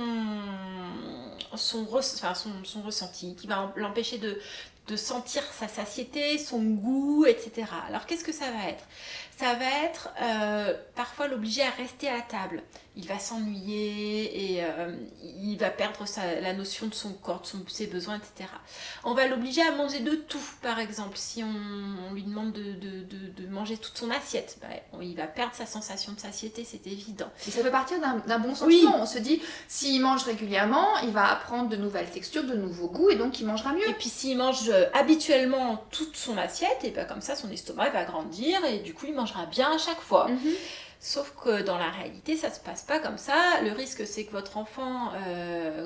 ressenti, qui va l'empêcher de sentir sa satiété, son goût, etc. Alors qu'est-ce que ça va être ? Ça va être parfois l'obliger à rester à la table. Il va s'ennuyer et il va perdre la notion de son corps, de ses besoins, etc. On va l'obliger à manger de tout, par exemple. Si on lui demande de manger toute son assiette, il va perdre sa sensation de satiété, c'est évident. Et ça peut partir d'un bon sentiment. Oui. On se dit, s'il mange régulièrement, il va apprendre de nouvelles textures, de nouveaux goûts, et donc il mangera mieux. Et puis s'il mange habituellement toute son assiette, et comme ça son estomac va grandir et du coup il mangera bien à chaque fois. Sauf que dans la réalité, ça ne se passe pas comme ça. Le risque, c'est que votre enfant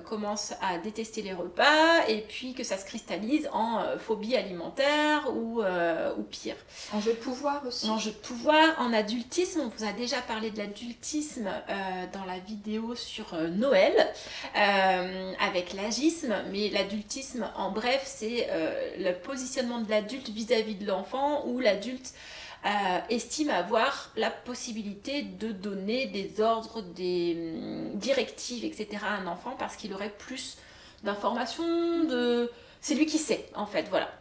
commence à détester les repas et puis que ça se cristallise en phobie alimentaire ou pire. En jeu de pouvoir aussi. En jeu de pouvoir, en adultisme. On vous a déjà parlé de l'adultisme dans la vidéo sur Noël avec l'agisme. Mais l'adultisme, en bref, c'est le positionnement de l'adulte vis-à-vis de l'enfant où l'adulte estime avoir la possibilité de donner des ordres, des directives, etc. à un enfant parce qu'il aurait plus d'informations, c'est lui qui sait, en fait, voilà.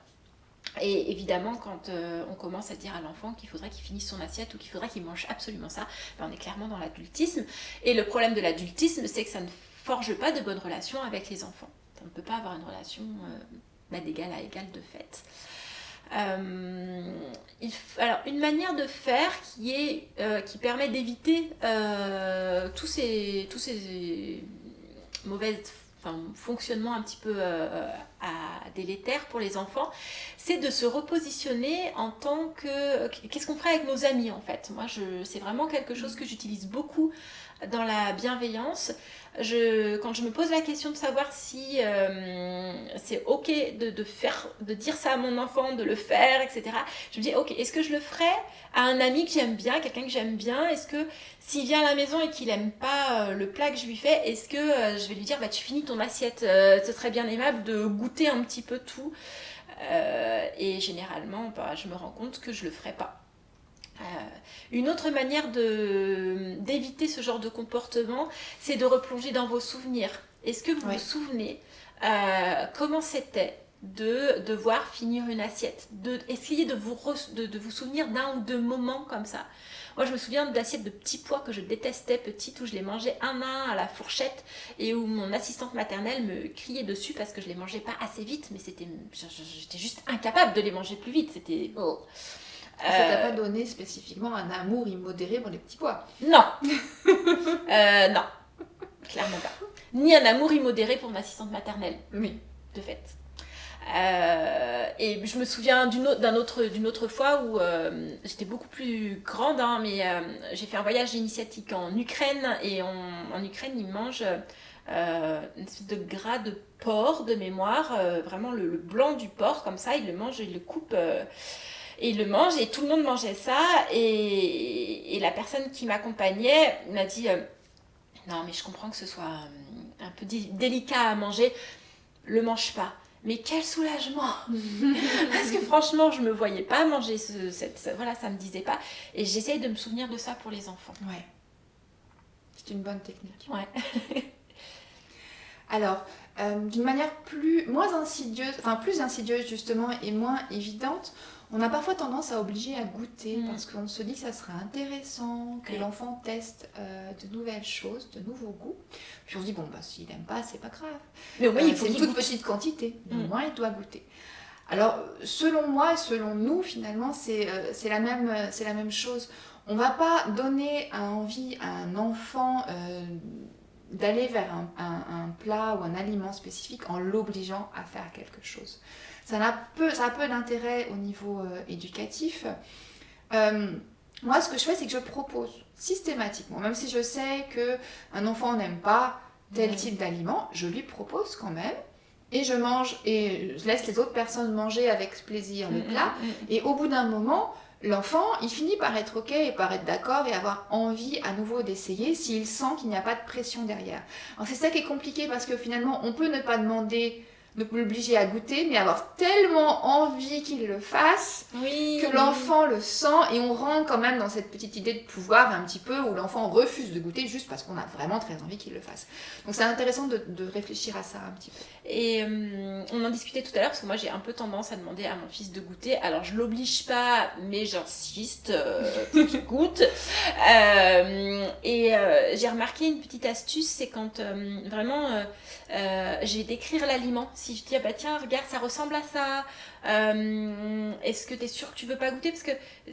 Et évidemment, quand on commence à dire à l'enfant qu'il faudrait qu'il finisse son assiette ou qu'il faudrait qu'il mange absolument ça, on est clairement dans l'adultisme. Et le problème de l'adultisme, c'est que ça ne forge pas de bonnes relations avec les enfants. On ne peut pas avoir une relation d'égal à égal de fait. Alors une manière de faire qui permet d'éviter tous ces mauvais fonctionnements un petit peu délétères pour les enfants, c'est de se repositionner en tant que... Qu'est-ce qu'on ferait avec nos amis en fait ? Moi, c'est vraiment quelque chose que j'utilise beaucoup dans la bienveillance. Quand je me pose la question de savoir si c'est ok de dire ça à mon enfant, de le faire, etc. Je me dis, ok, est-ce que je le ferais à un ami que j'aime bien, quelqu'un que j'aime bien ? Est-ce que s'il vient à la maison et qu'il n'aime pas le plat que je lui fais, est-ce que je vais lui dire, tu finis ton assiette, c'est très bien aimable de goûter un petit peu tout. Et généralement, je me rends compte que je le ferai pas. Une autre manière d'éviter ce genre de comportement, c'est de replonger dans vos souvenirs. Est-ce que vous vous souvenez comment c'était de devoir finir une assiette, essayer de vous souvenir d'un ou deux moments comme ça. Moi, je me souviens d'assiettes de petits pois que je détestais petite, où je les mangeais un à un à la fourchette et où mon assistante maternelle me criait dessus parce que je les mangeais pas assez vite, mais j'étais juste incapable de les manger plus vite. C'était... Oh. Ça t'a pas donné spécifiquement un amour immodéré pour les petits pois? Non. Non, clairement pas. Ni un amour immodéré pour mon assistante maternelle. Oui. De fait. Et je me souviens d'une autre fois où j'étais beaucoup plus grande, hein, mais j'ai fait un voyage initiatique en Ukraine, et en Ukraine ils mangent une espèce de gras de porc de mémoire, vraiment le blanc du porc comme ça, ils le mangent, ils le coupent et ils le mangent, et tout le monde mangeait ça, et la personne qui m'accompagnait m'a dit non mais je comprends que ce soit un peu délicat à manger, le mange pas. Mais quel soulagement. Parce que franchement, je me voyais pas manger voilà, ça me disait pas. Et j'essaye de me souvenir de ça pour les enfants. Ouais. C'est une bonne technique. Ouais. Alors, d'une manière plus insidieuse justement, et moins évidente, on a parfois tendance à obliger à goûter parce qu'on se dit que ça serait intéressant que l'enfant teste de nouvelles choses, de nouveaux goûts. Puis on se dit, bon, s'il n'aime pas, c'est pas grave. Mais oui, il faut c'est une toute petite quantité, mais au moins il doit goûter. Alors, selon moi et selon nous, finalement, c'est la même chose. On ne va pas donner envie à un enfant d'aller vers un plat ou un aliment spécifique en l'obligeant à faire quelque chose. Ça a peu d'intérêt au niveau éducatif. Moi, ce que je fais, c'est que je propose systématiquement, même si je sais qu'un enfant n'aime pas tel type d'aliment, je lui propose quand même, et je mange, et je laisse les autres personnes manger avec plaisir le plat, et au bout d'un moment, l'enfant, il finit par être OK et par être d'accord et avoir envie à nouveau d'essayer s'il sent qu'il n'y a pas de pression derrière. Alors c'est ça qui est compliqué, parce que finalement, on peut ne pas demander, ne pas l'obliger à goûter, mais avoir tellement envie qu'il le fasse que l'enfant le sent, et on rentre quand même dans cette petite idée de pouvoir un petit peu, où l'enfant refuse de goûter juste parce qu'on a vraiment très envie qu'il le fasse. Donc c'est intéressant de réfléchir à ça un petit peu. Et on en discutait tout à l'heure, parce que moi j'ai un peu tendance à demander à mon fils de goûter. Alors je l'oblige pas, mais j'insiste pour qu'il goûte. J'ai remarqué une petite astuce, c'est quand vraiment je vais décrire l'aliment. Si je dis ah bah tiens regarde, ça ressemble à ça, est-ce que tu es sûr que tu veux pas goûter, parce que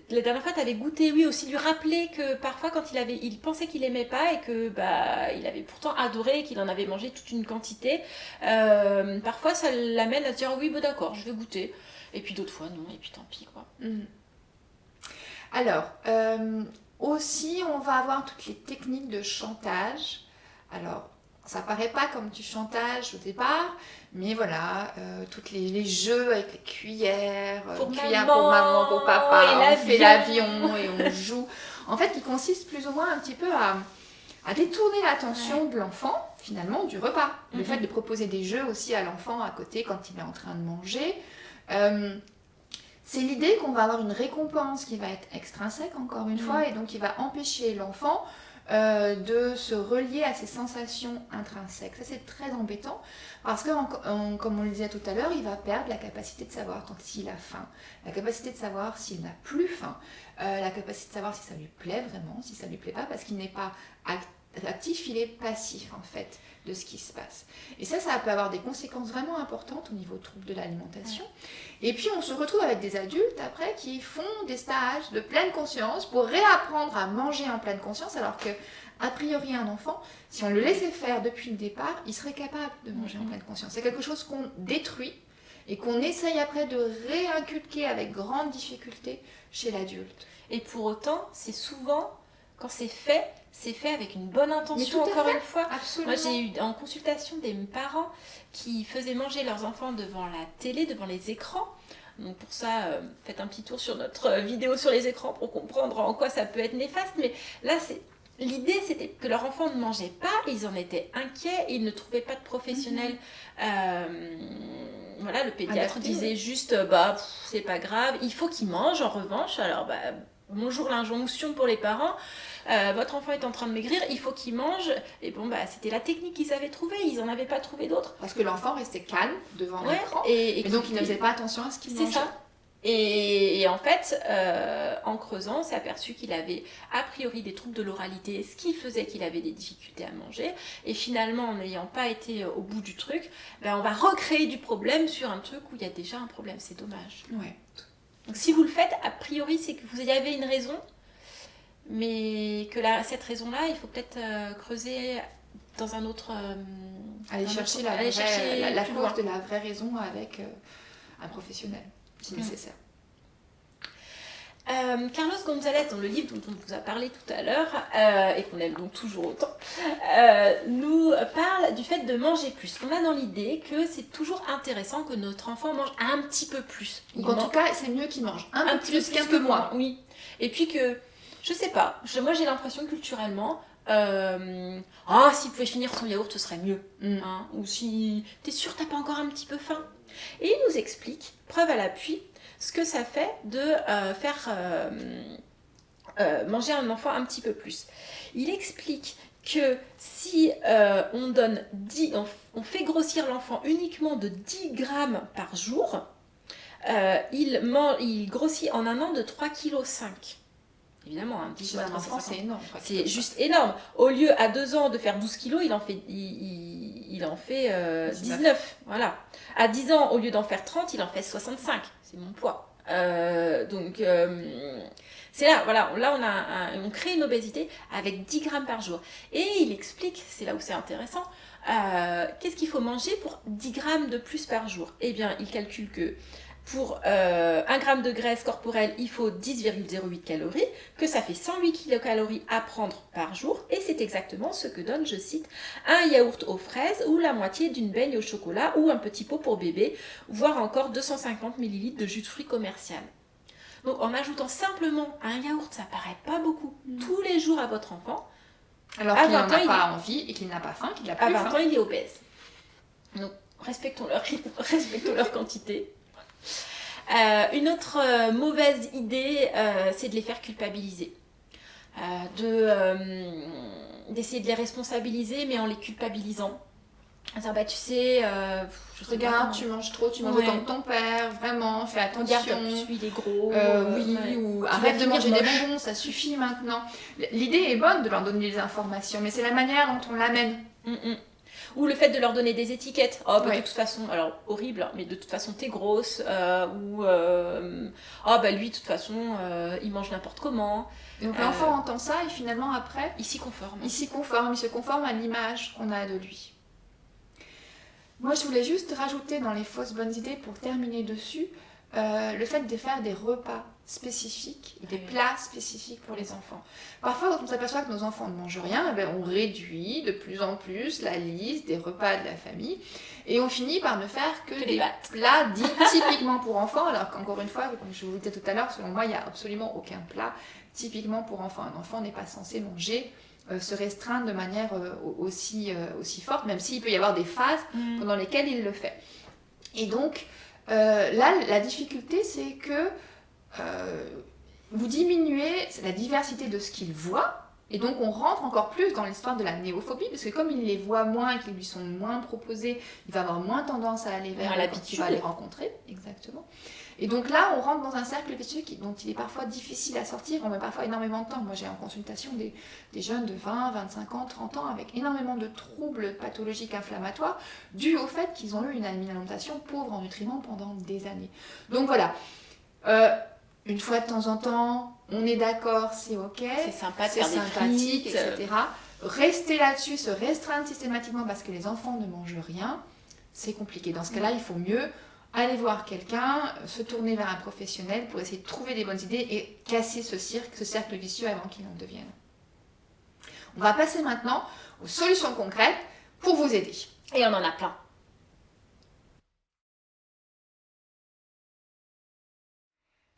la dernière fois tu avais goûté, oui, aussi lui rappeler que parfois quand il pensait qu'il aimait pas, et que il avait pourtant adoré, qu'il en avait mangé toute une quantité, parfois ça l'amène à se dire oui bah d'accord, je vais goûter, et puis d'autres fois non, et puis tant pis quoi. Alors aussi on va avoir toutes les techniques de chantage. Alors ça paraît pas comme du chantage au départ, mais voilà, tous les jeux avec les cuillères, pour maman, pour papa, et on fait l'avion et on joue. En fait, qui consiste plus ou moins un petit peu à détourner l'attention de l'enfant, finalement, du repas. Le fait de proposer des jeux aussi à l'enfant à côté quand il est en train de manger. C'est l'idée qu'on va avoir une récompense qui va être extrinsèque, encore une fois, et donc qui va empêcher l'enfant de se relier à ses sensations intrinsèques. Ça, c'est très embêtant, parce que, comme on le disait tout à l'heure, il va perdre la capacité de savoir s'il a faim, la capacité de savoir s'il n'a plus faim, la capacité de savoir si ça lui plaît vraiment, si ça lui plaît pas, parce qu'il n'est pas actif, il est passif en fait de ce qui se passe. Et ça peut avoir des conséquences vraiment importantes au niveau trouble de l'alimentation. Et puis on se retrouve avec des adultes après qui font des stages de pleine conscience pour réapprendre à manger en pleine conscience, alors que a priori un enfant, si on le laissait faire depuis le départ, il serait capable de manger en pleine conscience. C'est quelque chose qu'on détruit et qu'on essaye après de réinculquer avec grande difficulté chez l'adulte. Et pour autant, c'est souvent, quand c'est fait avec une bonne intention, encore une fois. Absolument. Moi, j'ai eu en consultation des parents qui faisaient manger leurs enfants devant la télé, devant les écrans. Donc pour ça, faites un petit tour sur notre vidéo sur les écrans pour comprendre en quoi ça peut être néfaste. Mais là, l'idée, c'était que leur enfant ne mangeait pas, ils en étaient inquiets, ils ne trouvaient pas de professionnels. Voilà, le pédiatre disait juste, c'est pas grave, il faut qu'il mange en revanche. Alors, bonjour l'injonction pour les parents, votre enfant est en train de maigrir, il faut qu'il mange. Et bon, bah, c'était la technique qu'ils avaient trouvée, ils n'en avaient pas trouvé d'autre. Parce que l'enfant restait calme devant Ouais, l'écran, et donc il ne faisait pas attention à ce qu'il mangeait. C'est ça. Et en fait, en creusant, on s'est aperçu qu'il avait a priori des troubles de l'oralité, ce qui faisait qu'il avait des difficultés à manger. Et finalement, en n'ayant pas été au bout du truc, ben on va recréer du problème sur un truc où il y a déjà un problème. C'est dommage. Ouais. Donc si vous le faites, a priori, c'est que vous y avez une raison, mais que cette raison-là, il faut peut-être creuser dans un autre... Aller chercher la plus cause loin. de la vraie raison avec un professionnel, si nécessaire. Carlos González, dans le livre dont on vous a parlé tout à l'heure, et qu'on aime donc toujours autant, nous parle du fait de manger plus. On a dans l'idée que c'est toujours intéressant que notre enfant mange un petit peu plus. Donc en tout cas, c'est mieux qu'il mange un peu plus qu'un peu moins. Oui. Et puis que, je sais pas, moi j'ai l'impression culturellement, s'il pouvait finir son yaourt, ce serait mieux. Hein, ou si t'es sûr t'as pas encore un petit peu faim. Et il nous explique, preuve à l'appui, ce que ça fait de faire manger un enfant un petit peu plus. Il explique que si on fait grossir l'enfant uniquement de 10 grammes par jour, il grossit en un an de 3,5 kg. Évidemment, un Chez un enfant, c'est énorme. C'est juste énorme. Au lieu, à 2 ans, de faire 12 kilos, il en fait 19. Voilà. À 10 ans, au lieu d'en faire 30, il en fait 65. C'est mon poids. Donc, c'est là, voilà. Là, on crée une obésité avec 10 grammes par jour. Et il explique, c'est là où c'est intéressant, qu'est-ce qu'il faut manger pour 10 grammes de plus par jour. Eh bien, il calcule que pour 1 gramme de graisse corporelle, il faut 10,08 calories, que ça fait 108 kilocalories à prendre par jour, et c'est exactement ce que donne, je cite, un yaourt aux fraises ou la moitié d'une baigne au chocolat ou un petit pot pour bébé, voire encore 250 ml de jus de fruits commercial. Donc en ajoutant simplement un yaourt, ça paraît pas beaucoup, tous les jours à votre enfant, alors qu'il n'en a pas envie et qu'il n'a pas faim, qu'il a plus faim. À 20 ans, il est obèse. Donc respectons leur rythme, respectons leur quantité. Une autre mauvaise idée, c'est de les faire culpabiliser. D'essayer de les responsabiliser, mais en les culpabilisant. Dire, bah tu sais, regarde, tu manges trop, tu manges autant que ton père, vraiment, fais attention. Regarde, lui, il est gros. Ou arrête de manger des bonbons, ça suffit maintenant. L'idée est bonne de leur donner des informations, mais c'est la manière dont on l'amène. Ou le fait de leur donner des étiquettes. Oh, bah, de toute façon, alors horrible, hein, mais de toute façon, t'es grosse. Lui, de toute façon, il mange n'importe comment. Donc l'enfant entend ça et finalement, après, il s'y conforme. Il se conforme à l'image qu'on a de lui. Moi, je voulais juste rajouter dans les fausses bonnes idées, pour terminer dessus, le fait de faire des repas spécifiques, des plats spécifiques pour les enfants. Parfois, quand on s'aperçoit que nos enfants ne mangent rien, on réduit de plus en plus la liste des repas de la famille et on finit par ne faire que des plats dits typiquement pour enfants, alors qu'encore une fois, comme je vous le disais tout à l'heure, selon moi, il n'y a absolument aucun plat typiquement pour enfants. Un enfant n'est pas censé manger, se restreindre de manière aussi forte, même s'il peut y avoir des phases pendant lesquelles il le fait. Et donc, là, la difficulté, c'est que vous diminuez la diversité de ce qu'il voit, et donc on rentre encore plus dans l'histoire de la néophobie, parce que comme il les voit moins et qu'ils lui sont moins proposés, il va avoir moins tendance à aller vers eux quand il va les rencontrer. Exactement. Et donc là, on rentre dans un cercle vicieux dont il est parfois difficile à sortir, on met parfois énormément de temps. Moi, j'ai en consultation des jeunes de 20, 25 ans, 30 ans, avec énormément de troubles pathologiques inflammatoires, dus au fait qu'ils ont eu une alimentation pauvre en nutriments pendant des années. Donc voilà, une fois de temps en temps, on est d'accord, c'est ok, c'est sympa, c'est sympathique, etc. Rester là-dessus, se restreindre systématiquement parce que les enfants ne mangent rien, c'est compliqué. Dans ce cas-là, il faut mieux aller voir quelqu'un, se tourner vers un professionnel pour essayer de trouver des bonnes idées et casser ce cercle vicieux avant qu'il en devienne. On va passer maintenant aux solutions concrètes pour vous aider. Et on en a plein.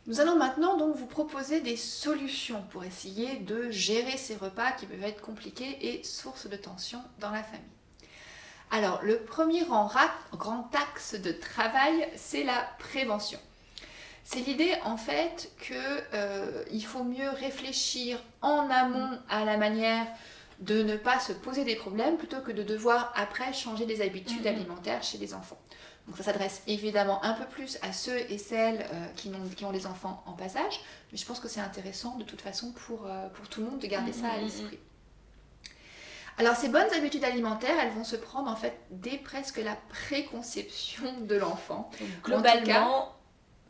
Nous allons maintenant donc vous proposer des solutions pour essayer de gérer ces repas qui peuvent être compliqués et source de tension dans la famille. Alors, le premier grand axe de travail, c'est la prévention. C'est l'idée en fait qu'il faut mieux réfléchir en amont à la manière de ne pas se poser des problèmes plutôt que de devoir après changer des habitudes alimentaires chez les enfants. Donc ça s'adresse évidemment un peu plus à ceux et celles qui ont des enfants en bas âge, mais je pense que c'est intéressant de toute façon pour tout le monde de garder ça à l'esprit. Alors ces bonnes habitudes alimentaires, elles vont se prendre en fait dès presque la préconception de l'enfant. Globalement,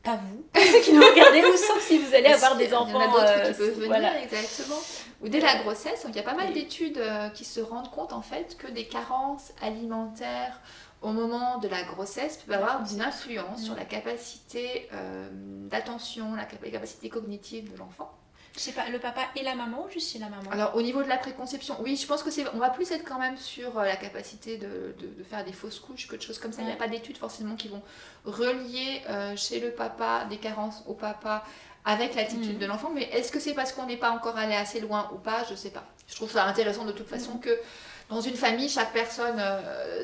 pas vous, ceux qui nous regardez, ou sauf si vous allez avoir des enfants. Il y en a d'autres qui peuvent venir, voilà. exactement. Ou dès la grossesse, donc il y a pas mal d'études qui se rendent compte en fait que des carences alimentaires au moment de la grossesse peuvent avoir une influence sur la capacité d'attention, la capacité cognitive de l'enfant. Je sais pas, le papa et la maman ou juste chez la maman? Alors au niveau de la préconception, oui, je pense que on va plus être quand même sur la capacité de faire des fausses couches que de choses comme ça. Il n'y a pas d'études forcément qui vont relier chez le papa des carences au papa avec l'attitude de l'enfant. Mais est-ce que c'est parce qu'on n'est pas encore allé assez loin ou pas? Je sais pas. Je trouve ça intéressant de toute façon que dans une famille, chaque personne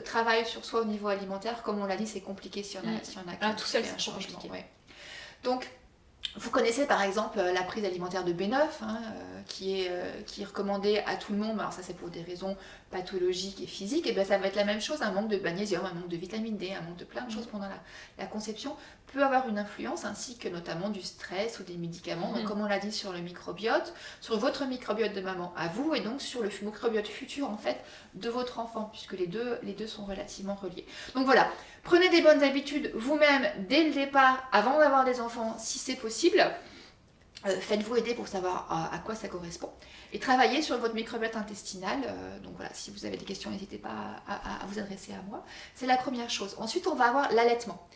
travaille sur soi au niveau alimentaire. Comme on l'a dit, c'est compliqué si on a tout seul, c'est compliqué. Ouais. Donc vous connaissez par exemple la prise alimentaire de B9 qui est recommandée à tout le monde. Alors ça c'est pour des raisons pathologiques et physiques. Et bien ça va être la même chose, un manque de magnésium, un manque de vitamine D, un manque de plein de choses pendant la conception peut avoir une influence, ainsi que notamment du stress ou des médicaments. Donc comme on l'a dit, sur le microbiote, sur votre microbiote de maman à vous, et donc sur le microbiote futur en fait de votre enfant, puisque les deux sont relativement reliés. Donc voilà, prenez des bonnes habitudes vous-même dès le départ, avant d'avoir des enfants, si c'est possible. Faites-vous aider pour savoir à quoi ça correspond. Et travaillez sur votre microbiote intestinal. Donc voilà, si vous avez des questions, n'hésitez pas à vous adresser à moi. C'est la première chose. Ensuite, on va avoir l'allaitement.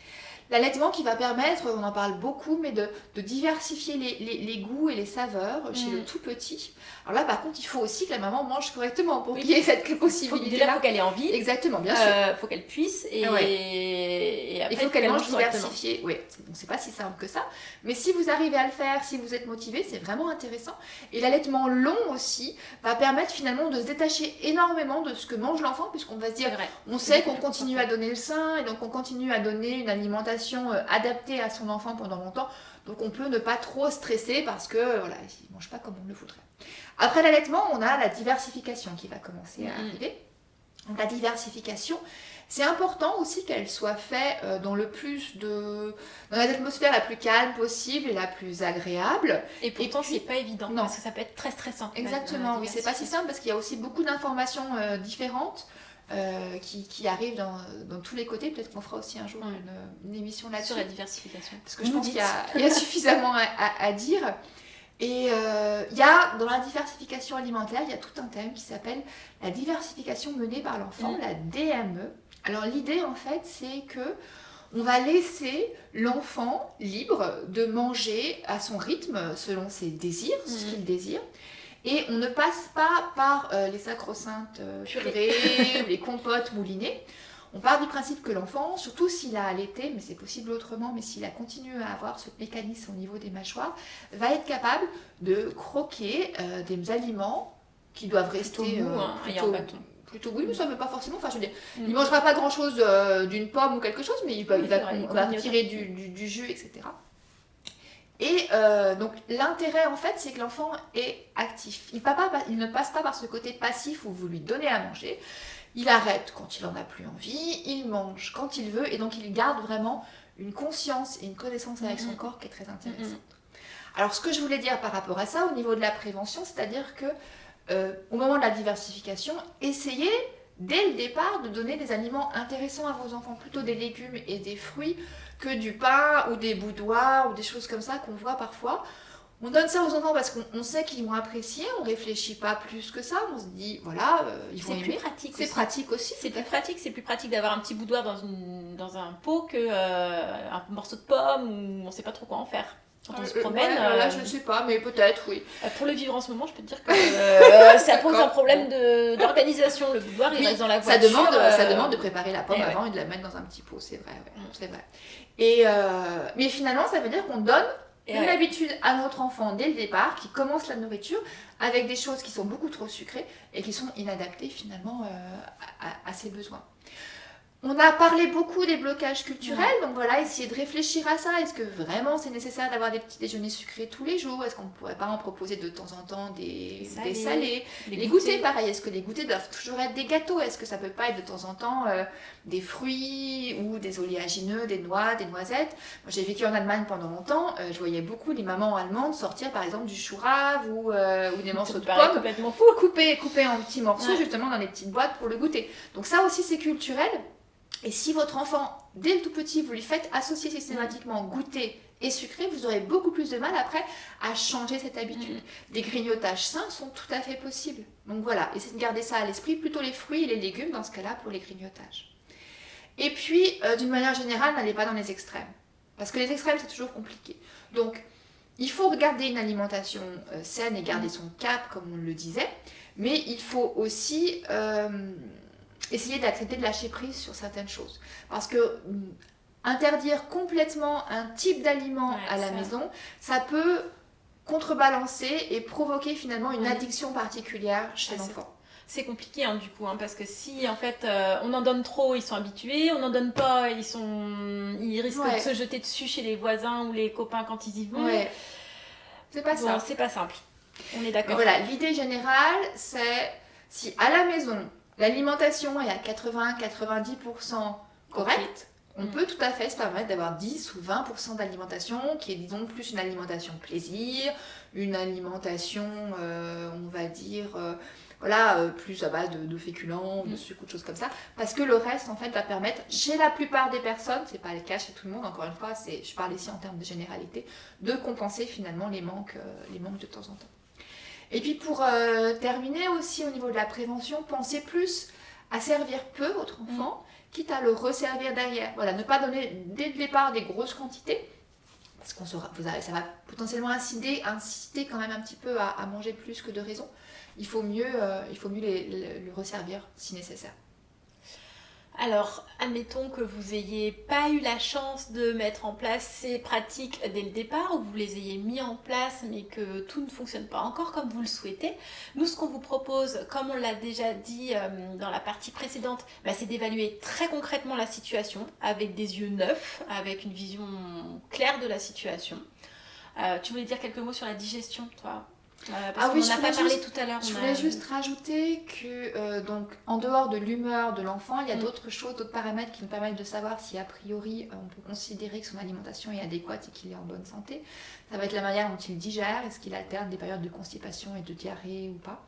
L'allaitement qui va permettre, on en parle beaucoup, mais de diversifier les goûts et les saveurs chez le tout petit. Alors là, par contre, il faut aussi que la maman mange correctement pour qu'il y ait cette possibilité-là. Il faut qu'elle ait envie. Exactement, bien sûr. Il faut qu'elle puisse et après, il faut qu'elle mange diversifiée. Oui, donc c'est pas si simple que ça. Mais si vous arrivez à le faire, si vous êtes motivé, c'est vraiment intéressant. Et l'allaitement long aussi va permettre finalement de se détacher énormément de ce que mange l'enfant, puisqu'on va se dire, on sait qu'on continue à donner le sein, et donc on continue à donner une alimentation adaptée à son enfant pendant longtemps. Donc on peut ne pas trop stresser parce que voilà, il ne mange pas comme on le voudrait. Après l'allaitement, on a la diversification qui va commencer à arriver. Donc la diversification, c'est important aussi qu'elle soit faite dans l'atmosphère la plus calme possible et la plus agréable. Et pourtant, c'est pas évident parce que ça peut être très stressant. Exactement, oui, c'est pas si simple parce qu'il y a aussi beaucoup d'informations différentes qui arrivent dans tous les côtés. Peut-être qu'on fera aussi un jour une émission là-dessus. Sur la diversification. Parce que je pense qu'il y a suffisamment à dire. Et il y a, dans la diversification alimentaire, il y a tout un thème qui s'appelle la diversification menée par l'enfant, la DME. Alors l'idée en fait, c'est que on va laisser l'enfant libre de manger à son rythme, selon ses désirs, ce qu'il désire. Et on ne passe pas par les sacro-saintes purées ou les compotes moulinées. On part du principe que l'enfant, surtout s'il a allaité, mais c'est possible autrement, mais s'il a continué à avoir ce mécanisme au niveau des mâchoires, va être capable de croquer des aliments qui doivent rester plutôt oui, mais ça ne veut pas forcément. Enfin, je veux dire, il ne mangera pas grand-chose d'une pomme ou quelque chose, mais on va tirer du jus, etc. Et donc l'intérêt en fait, c'est que l'enfant est actif. Il ne passe pas par ce côté passif où vous lui donnez à manger. Il arrête quand il n'en a plus envie, il mange quand il veut, et donc il garde vraiment une conscience et une connaissance avec son corps qui est très intéressante. Alors ce que je voulais dire par rapport à ça, au niveau de la prévention, c'est-à-dire que au moment de la diversification, essayez dès le départ de donner des aliments intéressants à vos enfants, plutôt des légumes et des fruits que du pain ou des boudoirs ou des choses comme ça qu'on voit parfois. On donne ça aux enfants parce qu'on sait qu'ils vont apprécier, on ne réfléchit pas plus que ça, on se dit, voilà, ils vont aimer. C'est pratique aussi. C'est plus pratique d'avoir un petit boudoir dans un pot qu'un morceau de pomme où on ne sait pas trop quoi en faire. Quand on se promène... là, je ne sais pas, mais peut-être, oui. Pour le vivre en ce moment, je peux te dire que ça pose un problème d'organisation. Le boudoir, il reste dans la voiture. Ça demande de préparer la pomme avant et de la mettre dans un petit pot, c'est vrai. C'est vrai. Et, mais finalement, ça veut dire qu'on donne une habitude à notre enfant dès le départ, qui commence la nourriture avec des choses qui sont beaucoup trop sucrées et qui sont inadaptées finalement à ses besoins. On a parlé beaucoup des blocages culturels, donc voilà, essayer de réfléchir à ça. Est-ce que vraiment c'est nécessaire d'avoir des petits déjeuners sucrés tous les jours? Est-ce qu'on ne pourrait pas en proposer de temps en temps des salés? Les goûters, pareil, est-ce que les goûters doivent toujours être des gâteaux? Est-ce que ça peut pas être de temps en temps des fruits ou des oléagineux, des noix, des noisettes? Moi, j'ai vécu en Allemagne pendant longtemps, je voyais beaucoup les mamans allemandes sortir par exemple du chou rave ou des morceaux de pommes complètement fou. coupés en petits morceaux justement dans des petites boîtes pour le goûter. Donc ça aussi c'est culturel. Et si votre enfant, dès le tout petit, vous lui faites associer systématiquement goûter et sucré, vous aurez beaucoup plus de mal après à changer cette habitude. Des grignotages sains sont tout à fait possibles. Donc voilà, essayez de garder ça à l'esprit, plutôt les fruits et les légumes dans ce cas-là pour les grignotages. Et puis, d'une manière générale, n'allez pas dans les extrêmes. Parce que les extrêmes, c'est toujours compliqué. Donc, il faut regarder une alimentation saine et garder son cap, comme on le disait. Mais il faut aussi essayer d'accepter de lâcher prise sur certaines choses. Parce que interdire complètement un type d'aliment à la maison, ça peut contrebalancer et provoquer finalement une addiction particulière chez l'enfant. C'est compliqué du coup, parce que si en fait on en donne trop, ils sont habitués, on n'en donne pas, ils risquent de se jeter dessus chez les voisins ou les copains quand ils y vont. C'est pas simple. C'est pas simple, on est d'accord. Voilà, l'idée générale, c'est si à la maison, l'alimentation est à 80-90% correcte, on peut tout à fait se permettre d'avoir 10 ou 20% d'alimentation qui est, disons, plus une alimentation plaisir, une alimentation, on va dire, plus à base de féculents, de sucre ou de choses comme ça, parce que le reste, en fait, va permettre, chez la plupart des personnes, c'est pas le cas chez tout le monde, encore une fois, je parle ici en termes de généralité, de compenser finalement les manques de temps en temps. Et puis pour terminer aussi au niveau de la prévention, pensez plus à servir peu votre enfant, quitte à le resservir derrière. Voilà, ne pas donner dès le départ des grosses quantités, parce que ça va potentiellement inciter quand même un petit peu à manger plus que de raison. Il faut mieux le resservir si nécessaire. Alors, admettons que vous n'ayez pas eu la chance de mettre en place ces pratiques dès le départ, ou que vous les ayez mis en place, mais que tout ne fonctionne pas encore comme vous le souhaitez. Nous, ce qu'on vous propose, comme on l'a déjà dit dans la partie précédente, c'est d'évaluer très concrètement la situation, avec des yeux neufs, avec une vision claire de la situation. Tu voulais dire quelques mots sur la digestion, toi ? Parce qu'on n'en a pas parlé tout à l'heure. Je voulais juste rajouter que donc, en dehors de l'humeur de l'enfant, il y a d'autres choses, d'autres paramètres qui nous permettent de savoir si a priori on peut considérer que son alimentation est adéquate et qu'il est en bonne santé. Ça va être la manière dont il digère, est-ce qu'il alterne des périodes de constipation et de diarrhée ou pas.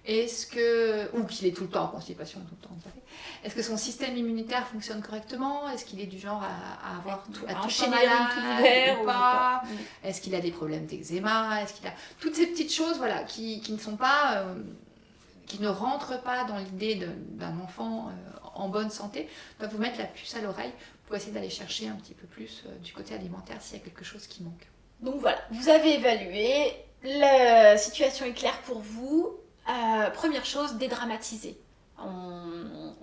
Ou qu'il est tout le temps en constipation, tout le temps en diarrhée. Est-ce que son système immunitaire fonctionne correctement? Est-ce qu'il est du genre à toucher malade ou pas? Est-ce qu'il a des problèmes d'eczéma? Est-ce qu'il a toutes ces petites choses, voilà, qui ne sont pas, qui ne rentrent pas dans l'idée d'un enfant en bonne santé, doivent vous mettre la puce à l'oreille pour essayer d'aller chercher un petit peu plus du côté alimentaire s'il y a quelque chose qui manque. Donc voilà, vous avez évalué, la situation est claire pour vous. Première chose, dédramatiser.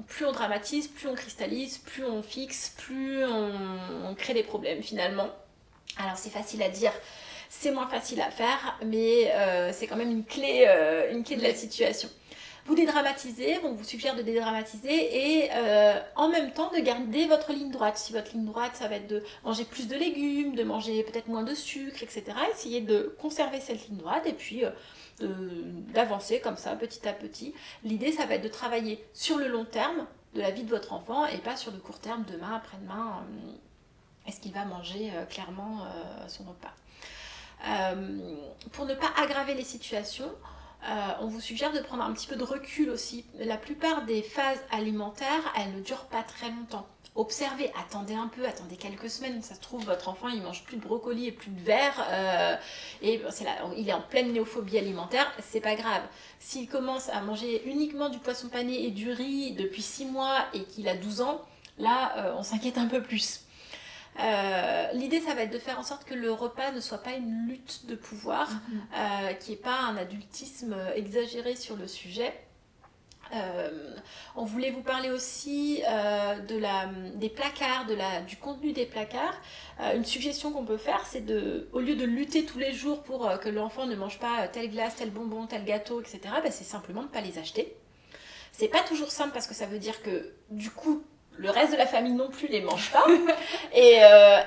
Plus on dramatise, plus on cristallise, plus on fixe, plus on crée des problèmes finalement. Alors c'est facile à dire, c'est moins facile à faire, mais c'est quand même une clé de la situation. Vous dédramatisez, on vous suggère de dédramatiser et en même temps de garder votre ligne droite. Si votre ligne droite, ça va être de manger plus de légumes, de manger peut-être moins de sucre, etc. Essayez de conserver cette ligne droite et puis d'avancer comme ça, petit à petit. L'idée, ça va être de travailler sur le long terme de la vie de votre enfant et pas sur le court terme, demain, après-demain. Est-ce qu'il va manger clairement son repas? Pour ne pas aggraver les situations, on vous suggère de prendre un petit peu de recul aussi. La plupart des phases alimentaires, elles ne durent pas très longtemps. Observez, attendez un peu, attendez quelques semaines. Ça se trouve, votre enfant, il mange plus de brocoli et plus de verre. Et il est en pleine néophobie alimentaire, c'est pas grave. S'il commence à manger uniquement du poisson pané et du riz depuis 6 mois et qu'il a 12 ans, là, on s'inquiète un peu plus. L'idée, ça va être de faire en sorte que le repas ne soit pas une lutte de pouvoir, qu'il n'y ait pas un adultisme exagéré sur le sujet. On voulait vous parler aussi des placards, du contenu des placards. Une suggestion qu'on peut faire, c'est au lieu de lutter tous les jours pour que l'enfant ne mange pas telle glace, tel bonbon, tel gâteau, etc., c'est simplement de ne pas les acheter. C'est pas toujours simple parce que ça veut dire que du coup, le reste de la famille non plus les mange pas.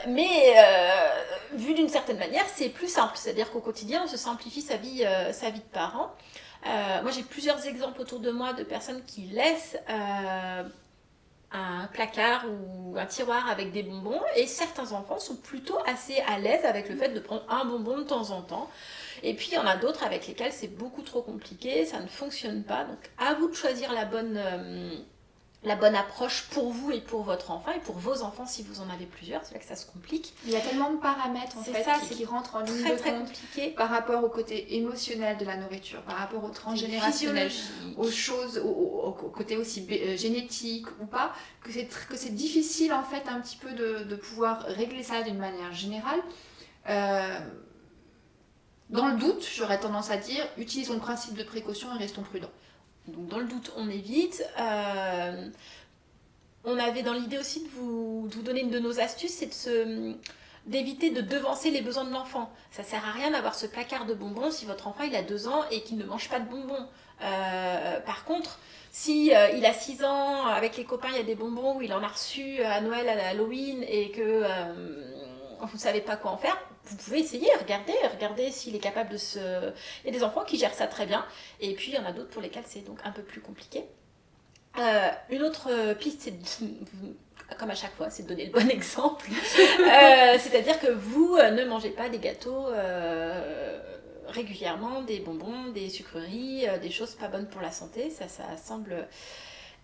Mais vu d'une certaine manière, c'est plus simple. C'est-à-dire qu'au quotidien, on se simplifie sa vie de parent. Moi, j'ai plusieurs exemples autour de moi de personnes qui laissent un placard ou un tiroir avec des bonbons, et certains enfants sont plutôt assez à l'aise avec le fait de prendre un bonbon de temps en temps. Et puis il y en a d'autres avec lesquels c'est beaucoup trop compliqué, ça ne fonctionne pas. Donc à vous de choisir la bonne approche pour vous et pour votre enfant et pour vos enfants si vous en avez plusieurs. C'est là que ça se complique. Il y a tellement de paramètres en C'est fait ça, qui rentrent en ligne Très de très compte compliqué. par rapport au côté émotionnel de la nourriture, par rapport au transgénérationnel, Physiologique. aux choses, au côté aussi génétique ou pas, que c'est difficile en fait un petit peu de pouvoir régler ça d'une manière générale. Dans le doute, j'aurais tendance à dire, utilisons le principe de précaution et restons prudents. Donc dans le doute, on évite. On avait dans l'idée aussi de vous donner une de nos astuces, c'est d'éviter de devancer les besoins de l'enfant. Ça sert à rien d'avoir ce placard de bonbons si votre enfant il a 2 ans et qu'il ne mange pas de bonbons. Par contre, si il a 6 ans, avec les copains il y a des bonbons, ou il en a reçu à Noël, à Halloween, et que vous ne savez pas quoi en faire, vous pouvez essayer, regardez s'il est capable de se... Il y a des enfants qui gèrent ça très bien, et puis il y en a d'autres pour lesquels c'est donc un peu plus compliqué. Une autre piste, c'est comme à chaque fois, c'est de donner le bon exemple. C'est-à-dire que vous ne mangez pas des gâteaux régulièrement, des bonbons, des sucreries, des choses pas bonnes pour la santé. Ça semble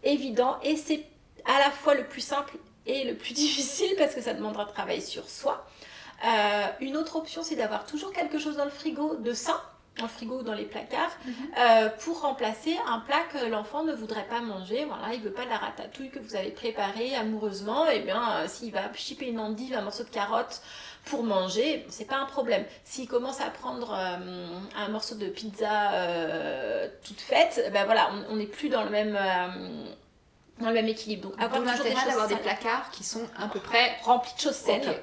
évident, et c'est à la fois le plus simple et le plus difficile parce que ça demandera de travailler sur soi. Une autre option, c'est d'avoir toujours quelque chose dans le frigo de sain, dans le frigo ou dans les placards, pour remplacer un plat que l'enfant ne voudrait pas manger. Voilà, il ne veut pas de la ratatouille que vous avez préparée amoureusement, et bien s'il va chipper une endive, un morceau de carotte pour manger, c'est pas un problème. S'il commence à prendre un morceau de pizza toute faite, ben voilà, on n'est plus dans le même équilibre. Donc Avoir l'intérêt d'avoir des placards qui sont à peu près remplis de choses saines. Okay.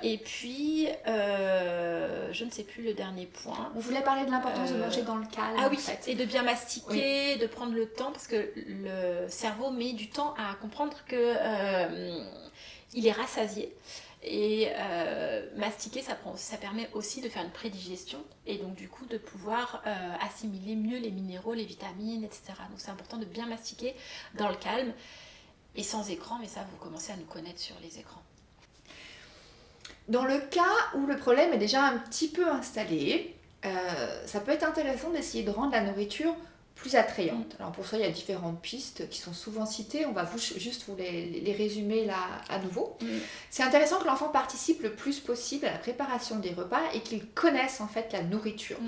Et puis, je ne sais plus le dernier point. On voulait parler de l'importance de manger dans le calme. Ah oui, en fait. et de bien mastiquer, de prendre le temps, parce que le cerveau met du temps à comprendre que il est rassasié. Et mastiquer, ça permet aussi de faire une prédigestion, et donc du coup de pouvoir assimiler mieux les minéraux, les vitamines, etc. Donc c'est important de bien mastiquer dans le calme et sans écran, mais ça vous commencez à nous connaître sur les écrans. Dans le cas où le problème est déjà un petit peu installé, ça peut être intéressant d'essayer de rendre la nourriture plus attrayante. Alors pour ça, il y a différentes pistes qui sont souvent citées. On va juste vous les résumer là à nouveau. C'est intéressant que l'enfant participe le plus possible à la préparation des repas et qu'il connaisse en fait la nourriture.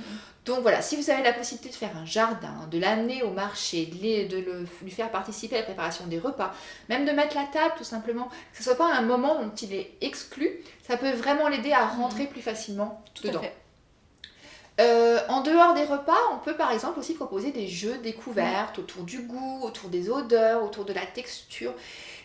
Donc voilà, si vous avez la possibilité de faire un jardin, de l'amener au marché, de lui faire participer à la préparation des repas, même de mettre la table tout simplement, que ce ne soit pas un moment dont il est exclu, ça peut vraiment l'aider à rentrer plus facilement dedans. Tout à fait. En dehors des repas, on peut par exemple aussi proposer des jeux découvertes autour du goût, autour des odeurs, autour de la texture.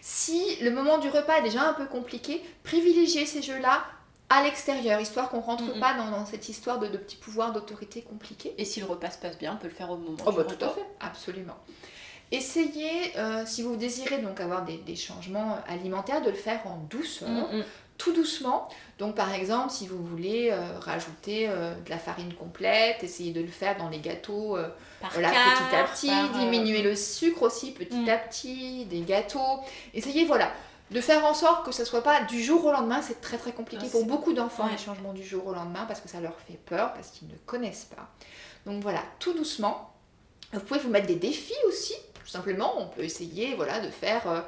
Si le moment du repas est déjà un peu compliqué, privilégiez ces jeux-là à l'extérieur, histoire qu'on ne rentre pas dans cette histoire de petits pouvoirs d'autorité compliqués. Et si le repas se passe bien, on peut le faire au moment du repas. Tout à fait, absolument. Essayez, si vous désirez donc avoir des changements alimentaires, de le faire en douceur. Tout doucement. Donc par exemple, si vous voulez rajouter de la farine complète, essayez de le faire dans les gâteaux petit à petit, diminuer le sucre aussi petit à petit, des gâteaux. Essayez de faire en sorte que ce ne soit pas du jour au lendemain. C'est très très compliqué pour beaucoup d'enfants les changements du jour au lendemain parce que ça leur fait peur, parce qu'ils ne connaissent pas. Donc voilà, tout doucement. Vous pouvez vous mettre des défis aussi. Tout simplement, on peut essayer de faire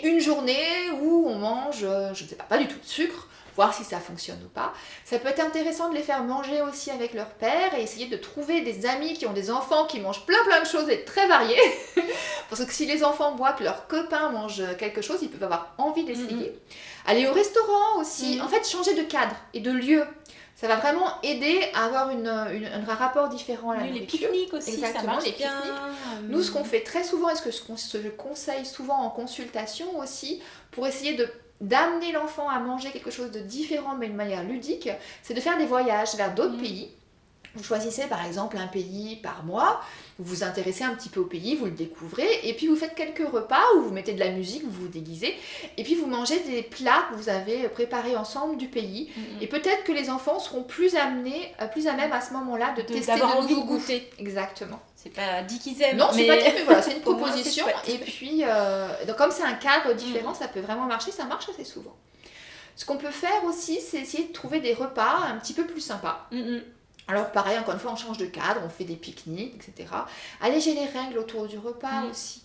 une journée où on mange, je ne sais pas du tout de sucre, voir si ça fonctionne ou pas. Ça peut être intéressant de les faire manger aussi avec leur père et essayer de trouver des amis qui ont des enfants qui mangent plein de choses et très variées. Parce que si les enfants voient que leurs copains mangent quelque chose, ils peuvent avoir envie d'essayer. Aller au restaurant aussi, en fait changer de cadre et de lieu. Ça va vraiment aider à avoir un rapport différent à la nourriture. Les pique-niques aussi, exactement, ça marche les bien. pique-niques. Nous, ce qu'on fait très souvent, et ce que je conseille souvent en consultation aussi, pour essayer d'amener l'enfant à manger quelque chose de différent, mais de manière ludique, c'est de faire des voyages vers d'autres pays. Vous choisissez par exemple un pays par mois, vous vous intéressez un petit peu au pays, vous le découvrez, et puis vous faites quelques repas où vous mettez de la musique, vous vous déguisez, et puis vous mangez des plats que vous avez préparés ensemble du pays. Et peut-être que les enfants seront plus à même à ce moment-là de tester d'avoir de envie nouveaux de goûts. goûter. Exactement. C'est pas dit qu'ils aiment. Non, c'est pas dit, mais voilà, c'est une au moins, proposition. c'est chouette. Et puis, donc, comme c'est un cadre différent, ça peut vraiment marcher, ça marche assez souvent. Ce qu'on peut faire aussi, c'est essayer de trouver des repas un petit peu plus sympas. Alors pareil, encore une fois, on change de cadre, on fait des pique-niques, etc. Alléger les règles autour du repas aussi.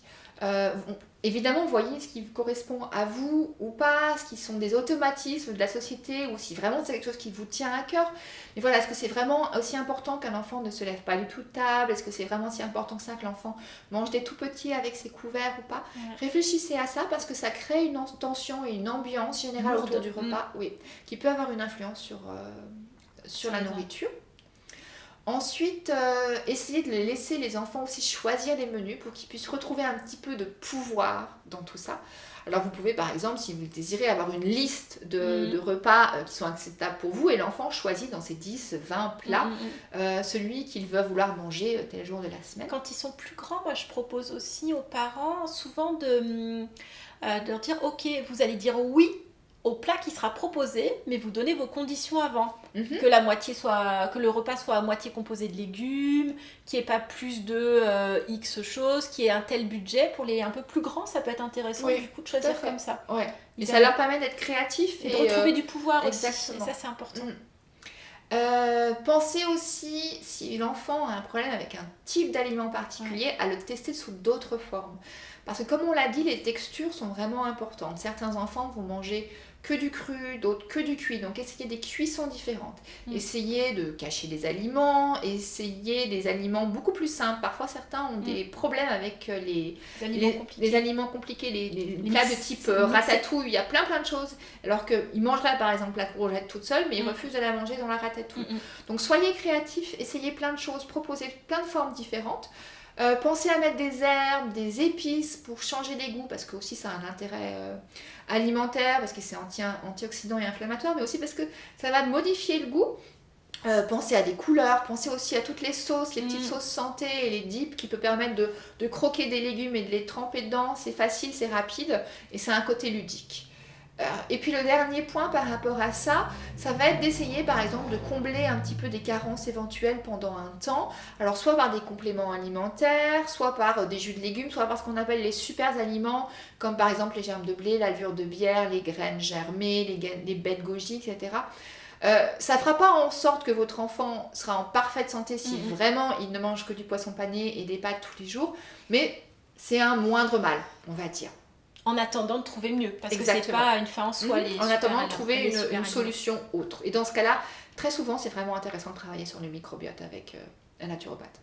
Évidemment, voyez ce qui correspond à vous ou pas, ce qui sont des automatismes de la société, ou si vraiment c'est quelque chose qui vous tient à cœur. Mais voilà, est-ce que c'est vraiment aussi important qu'un enfant ne se lève pas du tout de table? Est-ce que c'est vraiment si important que ça que l'enfant mange des tout petits avec ses couverts ou pas? Réfléchissez à ça parce que ça crée une tension et une ambiance générale autour du repas, qui peut avoir une influence sur la nourriture. Ensuite, essayez de laisser les enfants aussi choisir les menus pour qu'ils puissent retrouver un petit peu de pouvoir dans tout ça. Alors vous pouvez par exemple, si vous désirez, avoir une liste de repas qui sont acceptables pour vous et l'enfant choisit dans ses 10, 20 plats celui qu'il va vouloir manger tel jour de la semaine. Quand ils sont plus grands, moi je propose aussi aux parents souvent de leur dire ok, vous allez dire oui au plat qui sera proposé, mais vous donnez vos conditions avant. Que le repas soit à moitié composé de légumes, qu'il n'y ait pas plus de X choses, qu'il y ait un tel budget. Pour les un peu plus grands, ça peut être intéressant du coup de choisir comme ça. Ouais. Et ça leur permet d'être créatifs et de retrouver du pouvoir aussi. Exactement. Et ça, c'est important. Pensez aussi, si l'enfant a un problème avec un type d'aliment particulier, à le tester sous d'autres formes. Parce que comme on l'a dit, les textures sont vraiment importantes. Certains enfants vont manger que du cru, d'autres que du cuit. Donc essayez des cuissons différentes. Essayez de cacher les aliments, essayez des aliments beaucoup plus simples. Parfois certains ont des problèmes avec les aliments compliqués, les plats de type ratatouille. Il y a plein de choses. Alors qu'ils mangeraient par exemple la courgette toute seule, mais ils refusent de la manger dans la ratatouille. Donc soyez créatifs, essayez plein de choses, proposez plein de formes différentes. Pensez à mettre des herbes, des épices pour changer les goûts, parce que aussi ça a un intérêt alimentaire, parce que c'est antioxydant et inflammatoire, mais aussi parce que ça va modifier le goût. Pensez à des couleurs, pensez aussi à toutes les sauces, les petites sauces santé et les dips qui peuvent permettre de croquer des légumes et de les tremper dedans. C'est facile, c'est rapide et c'est un côté ludique. Et puis le dernier point par rapport à ça, ça va être d'essayer par exemple de combler un petit peu des carences éventuelles pendant un temps. Alors soit par des compléments alimentaires, soit par des jus de légumes, soit par ce qu'on appelle les super aliments, comme par exemple les germes de blé, la levure de bière, les graines germées, les baies de goji, etc. Ça ne fera pas en sorte que votre enfant sera en parfaite santé si vraiment il ne mange que du poisson pané et des pâtes tous les jours, mais c'est un moindre mal, on va dire. En attendant de trouver mieux, parce que c'est pas une fin en soi. En attendant de trouver une solution autre. Et dans ce cas-là, très souvent, c'est vraiment intéressant de travailler sur le microbiote avec un naturopathe.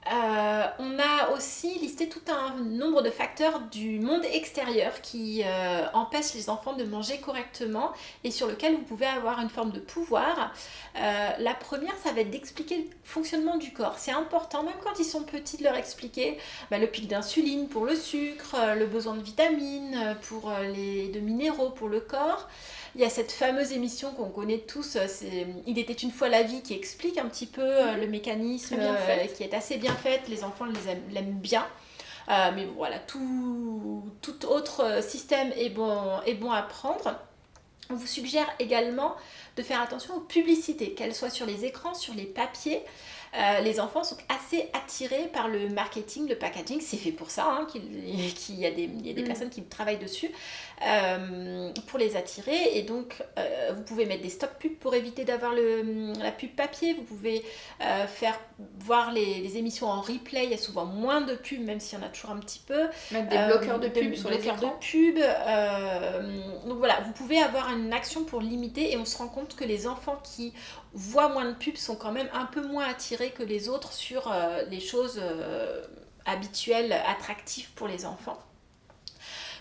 On a aussi listé tout un nombre de facteurs du monde extérieur qui empêchent les enfants de manger correctement et sur lequel vous pouvez avoir une forme de pouvoir. La première, ça va être d'expliquer le fonctionnement du corps. C'est important, même quand ils sont petits, de leur expliquer le pic d'insuline pour le sucre, le besoin de vitamines, de minéraux pour le corps. Il y a cette fameuse émission qu'on connaît tous, c'est Il était une fois la vie, qui explique un petit peu le mécanisme, qui est assez bien faite, les enfants l'aiment bien. Mais voilà, tout autre système est bon à prendre. On vous suggère également de faire attention aux publicités, qu'elles soient sur les écrans, sur les papiers. Les enfants sont assez attirés par le marketing, le packaging, c'est fait pour ça, hein, qu'il y a des personnes qui travaillent dessus pour les attirer. Et donc, vous pouvez mettre des stop pubs pour éviter d'avoir la pub papier. Vous pouvez faire voir les émissions en replay. Il y a souvent moins de pubs, même s'il y en a toujours un petit peu. Mettre des bloqueurs de pubs sur les écrans. Donc voilà, vous pouvez avoir une action pour limiter, et on se rend compte que les enfants qui voient moins de pubs sont quand même un peu moins attirés que les autres sur les choses habituelles, attractives pour les enfants.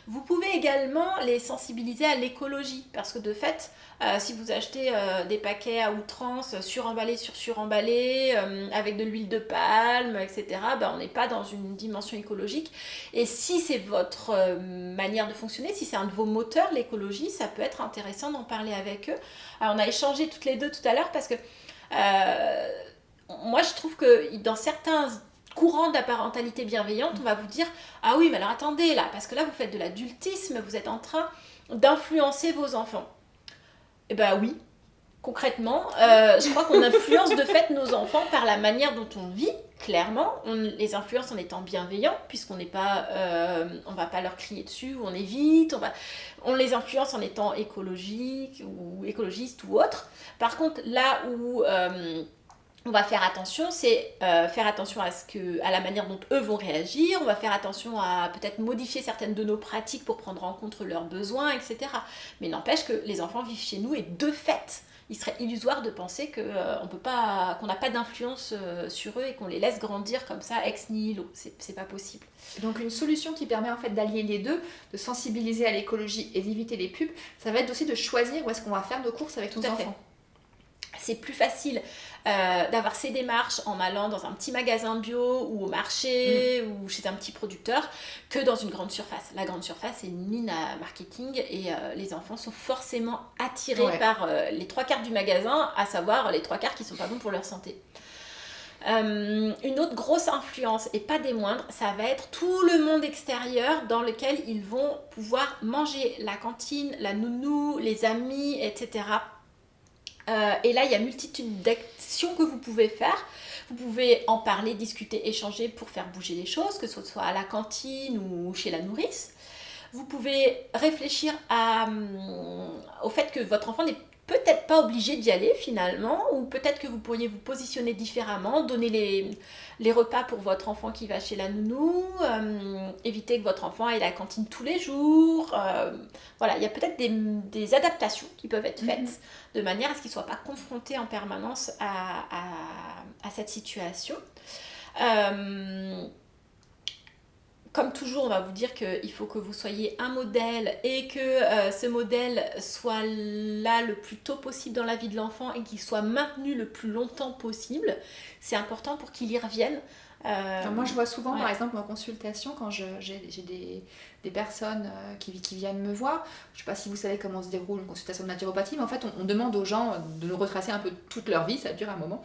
Vous pouvez également les sensibiliser à l'écologie, parce que de fait, si vous achetez des paquets à outrance, suremballés sur suremballés, avec de l'huile de palme, etc., on n'est pas dans une dimension écologique. Et si c'est votre manière de fonctionner, si c'est un de vos moteurs, l'écologie, ça peut être intéressant d'en parler avec eux. Alors, on a échangé toutes les deux tout à l'heure, parce que moi je trouve que dans certains courants de la parentalité bienveillante, on va vous dire « Ah oui, mais alors attendez là, parce que là vous faites de l'adultisme, vous êtes en train d'influencer vos enfants. » Eh ben oui, concrètement, je crois qu'on influence de fait nos enfants par la manière dont on vit, clairement. On les influence en étant bienveillants, puisqu'on n'est pas, on va pas leur crier dessus, ou on évite, on les influence en étant écologique ou écologiste ou autre. Par contre, là où on va faire attention, c'est faire attention à la manière dont eux vont réagir, on va faire attention à peut-être modifier certaines de nos pratiques pour prendre en compte leurs besoins, etc. Mais n'empêche que les enfants vivent chez nous et de fait, il serait illusoire de penser qu'on n'a pas d'influence sur eux et qu'on les laisse grandir comme ça ex nihilo. C'est pas possible. Donc une solution qui permet en fait d'allier les deux, de sensibiliser à l'écologie et d'éviter les pubs, ça va être aussi de choisir où est-ce qu'on va faire nos courses avec nos enfants. C'est plus facile d'avoir ces démarches en allant dans un petit magasin bio ou au marché ou chez un petit producteur que dans une grande surface. La grande surface, c'est une mine à marketing et les enfants sont forcément attirés par les 3/4 du magasin, à savoir les 3/4 qui ne sont pas bons pour leur santé. Une autre grosse influence, et pas des moindres, ça va être tout le monde extérieur dans lequel ils vont pouvoir manger, la cantine, la nounou, les amis, etc. Et là, il y a multitude d'actions que vous pouvez faire. Vous pouvez en parler, discuter, échanger pour faire bouger les choses, que ce soit à la cantine ou chez la nourrice. Vous pouvez réfléchir au fait que votre enfant n'est peut-être pas obligé d'y aller finalement, ou peut-être que vous pourriez vous positionner différemment, donner les repas pour votre enfant qui va chez la nounou, éviter que votre enfant aille à la cantine tous les jours. Voilà, il y a peut-être des adaptations qui peuvent être faites de manière à ce qu'ils ne soient pas confrontés en permanence à cette situation. Comme toujours, on va vous dire qu'il faut que vous soyez un modèle et que ce modèle soit là le plus tôt possible dans la vie de l'enfant et qu'il soit maintenu le plus longtemps possible. C'est important pour qu'il y revienne. Moi, je vois souvent, par exemple, en consultation, quand j'ai des personnes qui viennent me voir, je ne sais pas si vous savez comment se déroule une consultation de naturopathie, mais en fait, on demande aux gens de nous retracer un peu toute leur vie, ça dure un moment.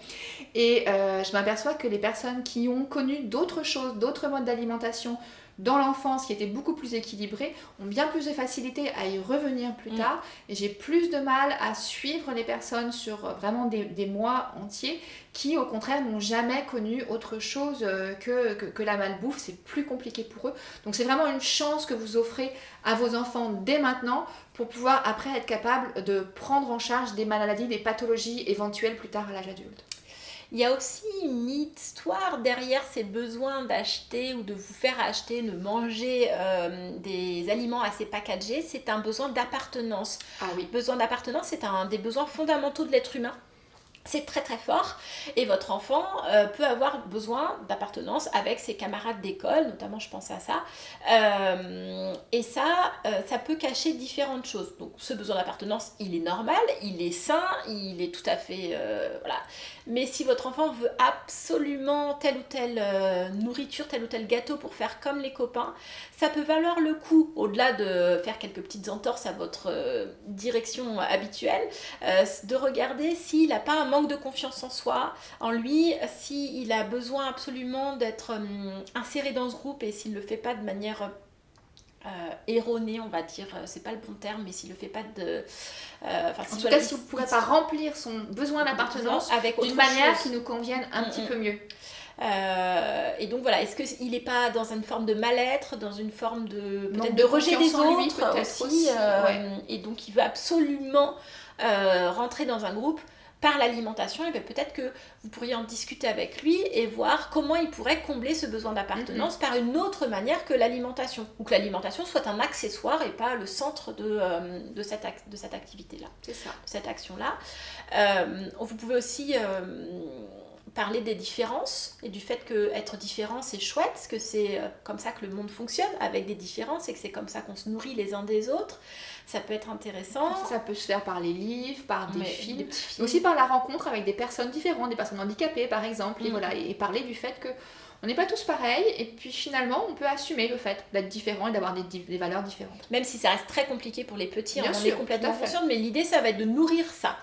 Et je m'aperçois que les personnes qui ont connu d'autres choses, d'autres modes d'alimentation, dans l'enfance qui était beaucoup plus équilibrée, ont bien plus de facilité à y revenir plus tard, et j'ai plus de mal à suivre les personnes sur vraiment des mois entiers qui au contraire n'ont jamais connu autre chose que la malbouffe. C'est plus compliqué pour eux, donc c'est vraiment une chance que vous offrez à vos enfants dès maintenant pour pouvoir après être capable de prendre en charge des maladies, des pathologies éventuelles plus tard à l'âge adulte. Il y a aussi une histoire derrière ces besoins d'acheter ou de vous faire acheter, de manger des aliments assez packagés. C'est un besoin d'appartenance. Ah oui. Besoin d'appartenance, c'est un des besoins fondamentaux de l'être humain. C'est très très fort et votre enfant peut avoir besoin d'appartenance avec ses camarades d'école, notamment je pense à ça. Et ça peut cacher différentes choses. Donc ce besoin d'appartenance, il est normal, il est sain, il est tout à fait... voilà. Mais si votre enfant veut absolument telle ou telle nourriture, tel ou tel gâteau pour faire comme les copains, ça peut valoir le coup, au-delà de faire quelques petites entorses à votre direction habituelle, de regarder s'il n'a pas un manque de confiance en soi, en lui, s'il a besoin absolument d'être inséré dans ce groupe et s'il ne le fait pas de manière erronée, on va dire, c'est pas le bon terme, mais s'il ne le fait pas de... en tout cas, si vous ne pourrez pas remplir son besoin d'appartenance d'une manière qui nous convienne un petit peu mieux. Et donc voilà, est-ce qu'il n'est pas dans une forme de mal-être, dans une forme de peut-être de rejet des autres aussi, et donc il veut absolument rentrer dans un groupe par l'alimentation, et bien peut-être que vous pourriez en discuter avec lui et voir comment il pourrait combler ce besoin d'appartenance par une autre manière que l'alimentation, ou que l'alimentation soit un accessoire et pas le centre de cette activité-là, c'est ça. de cette action-là. Vous pouvez aussi parler des différences et du fait qu'être différent c'est chouette, parce que c'est comme ça que le monde fonctionne, avec des différences, et que c'est comme ça qu'on se nourrit les uns des autres. Ça peut être intéressant. Ça peut se faire par les livres, par des films, mais aussi par la rencontre avec des personnes différentes, des personnes handicapées par exemple, et voilà, et parler du fait que on n'est pas tous pareils, et puis finalement on peut assumer le fait d'être différent et d'avoir des valeurs différentes. Même si ça reste très compliqué pour les petits, bien on sûr, est complètement consciente, mais l'idée ça va être de nourrir ça.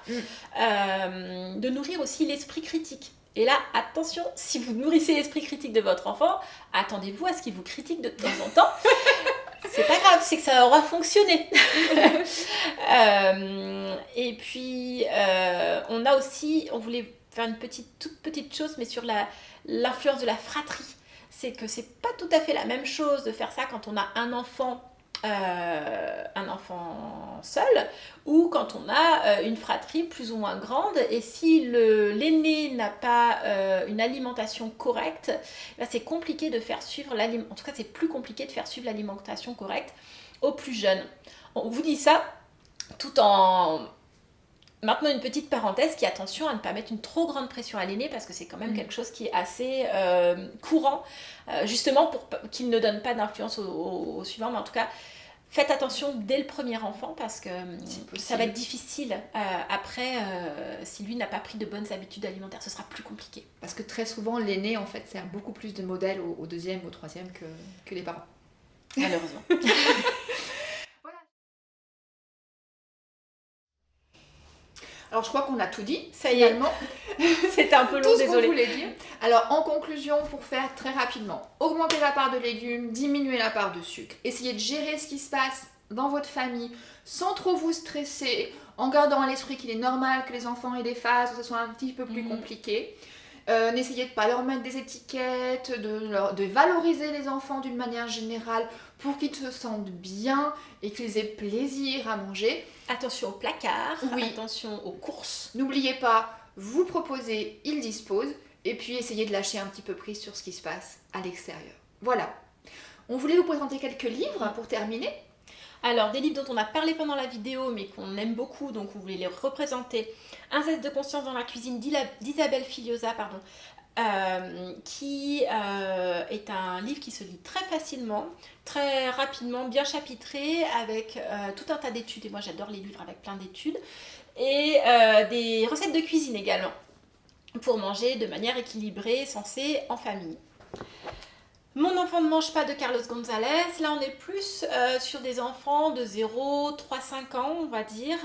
De nourrir aussi l'esprit critique. Et là, attention, si vous nourrissez l'esprit critique de votre enfant, attendez-vous à ce qu'il vous critique de temps en temps. C'est pas grave, c'est que ça aura fonctionné. Et puis, on a aussi, on voulait faire une toute petite chose, mais sur l'influence de la fratrie. C'est que c'est pas tout à fait la même chose de faire ça quand on a un enfant seul, ou quand on a une fratrie plus ou moins grande, et si l'aîné n'a pas une alimentation correcte, ben c'est compliqué de faire suivre en tout cas c'est plus compliqué de faire suivre l'alimentation correcte aux plus jeunes. On vous dit ça tout en maintenant une petite parenthèse qui attention à ne pas mettre une trop grande pression à l'aîné, parce que c'est quand même quelque chose qui est assez courant, justement pour qu'il ne donne pas d'influence au suivant, mais en tout cas faites attention dès le premier enfant, parce que ça va être difficile après, si lui n'a pas pris de bonnes habitudes alimentaires, ce sera plus compliqué. Parce que très souvent l'aîné en fait sert beaucoup plus de modèle au deuxième, au troisième que les parents. Malheureusement. Alors je crois qu'on a tout dit, ça y est, c'était un peu long, tout ce désolé. qu'on voulait dire. Alors en conclusion, pour faire très rapidement, augmenter la part de légumes, diminuer la part de sucre, essayez de gérer ce qui se passe dans votre famille sans trop vous stresser, en gardant à l'esprit qu'il est normal que les enfants aient des phases où ce soit un petit peu plus compliqué. N'essayez de pas leur mettre des étiquettes, de valoriser les enfants d'une manière générale pour qu'ils se sentent bien et qu'ils aient plaisir à manger. Attention au placard, attention aux courses. N'oubliez pas, vous proposez, il dispose, et puis essayez de lâcher un petit peu prise sur ce qui se passe à l'extérieur. Voilà. On voulait vous présenter quelques livres pour terminer. Alors, des livres dont on a parlé pendant la vidéo, mais qu'on aime beaucoup, donc on voulait les représenter. Un zeste de conscience dans la cuisine d'Isabelle Filiosa, qui est un livre qui se lit très facilement, très rapidement, bien chapitré, avec tout un tas d'études. Et moi, j'adore les livres avec plein d'études. Et des recettes de cuisine également, pour manger de manière équilibrée, sensée, en famille. Mon enfant ne mange pas de Carlos González. Là, on est plus sur des enfants de 0, 3, 5 ans, on va dire.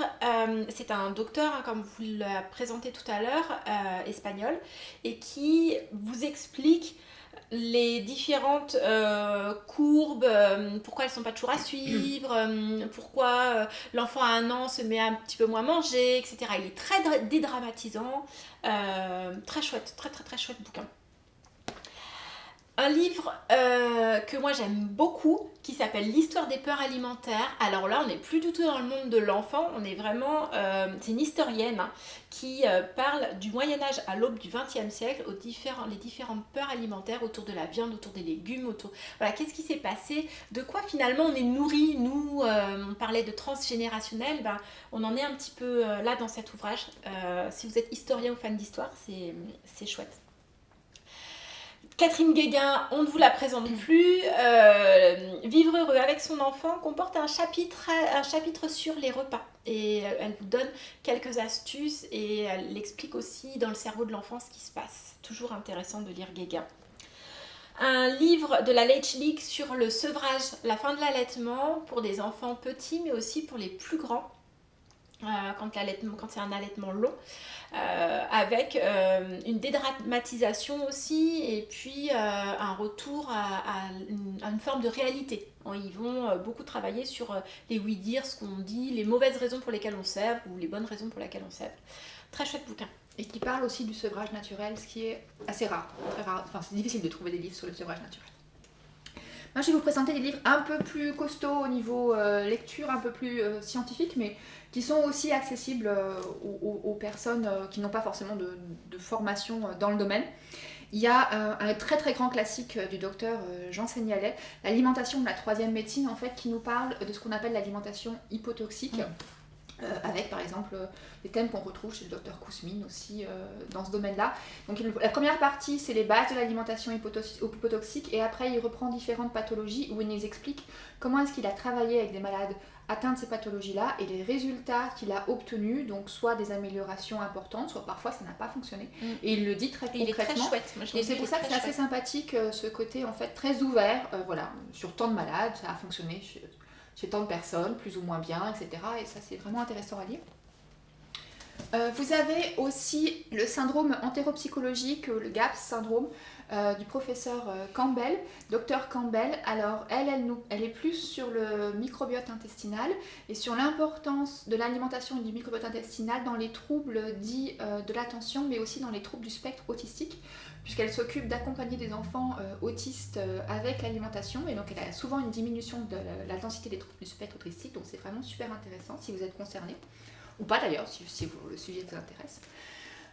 C'est un docteur, comme vous l'avez présenté tout à l'heure, espagnol, et qui vous explique les différentes courbes, pourquoi elles ne sont pas toujours à suivre, pourquoi l'enfant à 1 an se met un petit peu moins à manger, etc. Il est très dédramatisant, très chouette, très très très chouette bouquin. Un livre que moi j'aime beaucoup, qui s'appelle L'histoire des peurs alimentaires. Alors là, on n'est plus du tout dans le monde de l'enfant, on est vraiment... c'est une historienne qui parle du Moyen-Âge à l'aube du XXe siècle, les différentes peurs alimentaires autour de la viande, autour des légumes, Voilà, qu'est-ce qui s'est passé, de quoi finalement on est nourri. Nous, on parlait de transgénérationnel, on en est un petit peu là dans cet ouvrage. Si vous êtes historien ou fan d'histoire, c'est chouette. Catherine Guéguin, on ne vous la présente plus. Vivre heureux avec son enfant comporte un chapitre sur les repas. Et elle vous donne quelques astuces et elle explique aussi dans le cerveau de l'enfant ce qui se passe. Toujours intéressant de lire Guéguin. Un livre de la Leche League sur le sevrage, la fin de l'allaitement pour des enfants petits mais aussi pour les plus grands. Quand c'est un allaitement long, avec une dédramatisation aussi, et puis un retour à une forme de réalité. Ils vont beaucoup travailler sur les oui-dire, ce qu'on dit, les mauvaises raisons pour lesquelles on sèvre, ou les bonnes raisons pour lesquelles on sèvre. Très chouette bouquin. Et qui parle aussi du sevrage naturel, ce qui est assez rare, très rare. Enfin, c'est difficile de trouver des livres sur le sevrage naturel. Moi, je vais vous présenter des livres un peu plus costauds au niveau lecture, un peu plus scientifiques, mais qui sont aussi accessibles aux personnes qui n'ont pas forcément de formation dans le domaine. Il y a un très très grand classique du docteur Jean Seignalais, l'alimentation de la troisième médecine, en fait, qui nous parle de ce qu'on appelle l'alimentation hypotoxique. Avec par exemple des thèmes qu'on retrouve chez le docteur Kousmine aussi dans ce domaine-là. Donc la première partie, c'est les bases de l'alimentation hypotoxique, et après il reprend différentes pathologies où il nous explique comment est-ce qu'il a travaillé avec des malades atteints de ces pathologies-là et les résultats qu'il a obtenus, donc soit des améliorations importantes, soit parfois ça n'a pas fonctionné. Et il le dit très concrètement. Il est très chouette. Moi, et c'est pour ça que c'est assez sympathique, ce côté en fait très ouvert, voilà, sur tant de malades, ça a fonctionné chez tant de personnes, plus ou moins bien, etc. Et ça, c'est vraiment intéressant à lire. Vous avez aussi le syndrome entéropsychologique, le GAPS syndrome, du professeur Campbell, Dr Campbell. Alors elle est plus sur le microbiote intestinal et sur l'importance de l'alimentation et du microbiote intestinal dans les troubles dits de l'attention, mais aussi dans les troubles du spectre autistique, puisqu'elle s'occupe d'accompagner des enfants autistes avec l'alimentation, et donc elle a souvent une diminution de la densité des troubles du spectre autistique, donc c'est vraiment super intéressant si vous êtes concerné, ou pas d'ailleurs, si le sujet vous intéresse.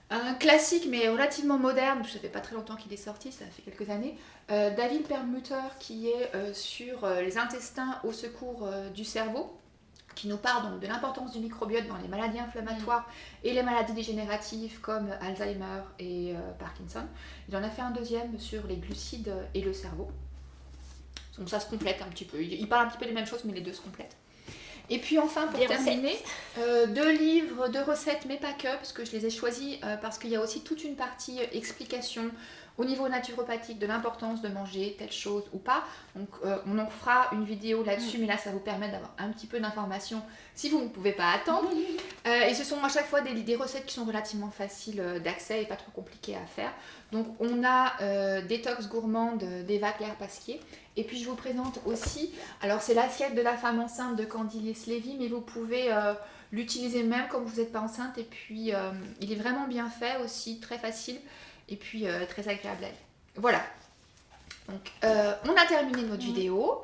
Un classique mais relativement moderne, parce que ça fait pas très longtemps qu'il est sorti, ça fait quelques années, David Perlmutter, qui est sur les intestins au secours du cerveau, qui nous parle donc de l'importance du microbiote dans les maladies inflammatoires et les maladies dégénératives comme Alzheimer et Parkinson. Il en a fait un deuxième sur les glucides et le cerveau. Donc ça se complète un petit peu. Il parle un petit peu des mêmes choses, mais les deux se complètent. Et puis enfin, pour terminer, 2 livres de recettes, mais pas que, parce que je les ai choisis parce qu'il y a aussi toute une partie explication au niveau naturopathique de l'importance de manger telle chose ou pas. Donc on en fera une vidéo là-dessus, mais là ça vous permet d'avoir un petit peu d'informations si vous ne pouvez pas attendre. Et ce sont à chaque fois des recettes qui sont relativement faciles d'accès et pas trop compliquées à faire. Donc on a Détox gourmande d'Eva Claire Pasquier. Et puis je vous présente aussi, alors c'est l'assiette de la femme enceinte de Candice Lévy, mais vous pouvez l'utiliser même quand vous n'êtes pas enceinte. Et puis il est vraiment bien fait aussi, très facile et puis très agréable à lire. Voilà, donc on a terminé notre vidéo.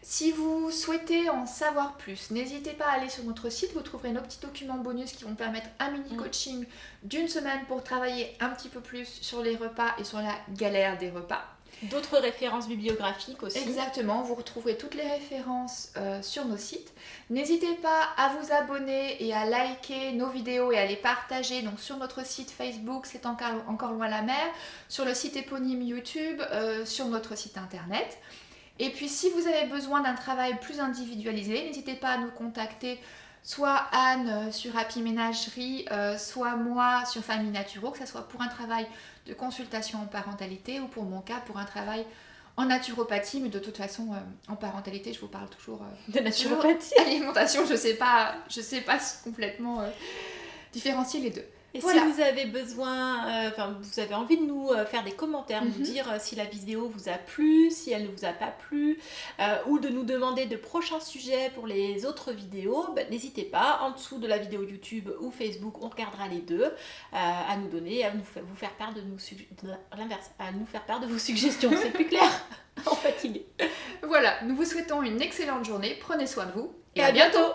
Si vous souhaitez en savoir plus, n'hésitez pas à aller sur notre site, vous trouverez nos petits documents bonus qui vont permettre un mini coaching d'1 semaine pour travailler un petit peu plus sur les repas et sur la galère des repas. D'autres références bibliographiques aussi. Exactement, vous retrouverez toutes les références sur nos sites. N'hésitez pas à vous abonner et à liker nos vidéos et à les partager donc sur notre site Facebook, c'est encore loin la mer, sur le site éponyme YouTube, sur notre site internet. Et puis si vous avez besoin d'un travail plus individualisé, n'hésitez pas à nous contacter, soit Anne sur Happy Ménagerie, soit moi sur Famille Naturo, que ce soit pour un travail de consultation en parentalité ou pour mon cas pour un travail en naturopathie, mais de toute façon en parentalité je vous parle toujours de naturopathie. Alimentation, je sais pas complètement différencier les deux. Et voilà. Si vous avez besoin, vous avez envie de nous faire des commentaires, nous dire si la vidéo vous a plu, si elle ne vous a pas plu, ou de nous demander de prochains sujets pour les autres vidéos, n'hésitez pas, en dessous de la vidéo YouTube ou Facebook, on regardera les deux, à nous donner, à vous faire part de vos suggestions, c'est plus clair, en fatigue. Voilà, nous vous souhaitons une excellente journée, prenez soin de vous et à bientôt.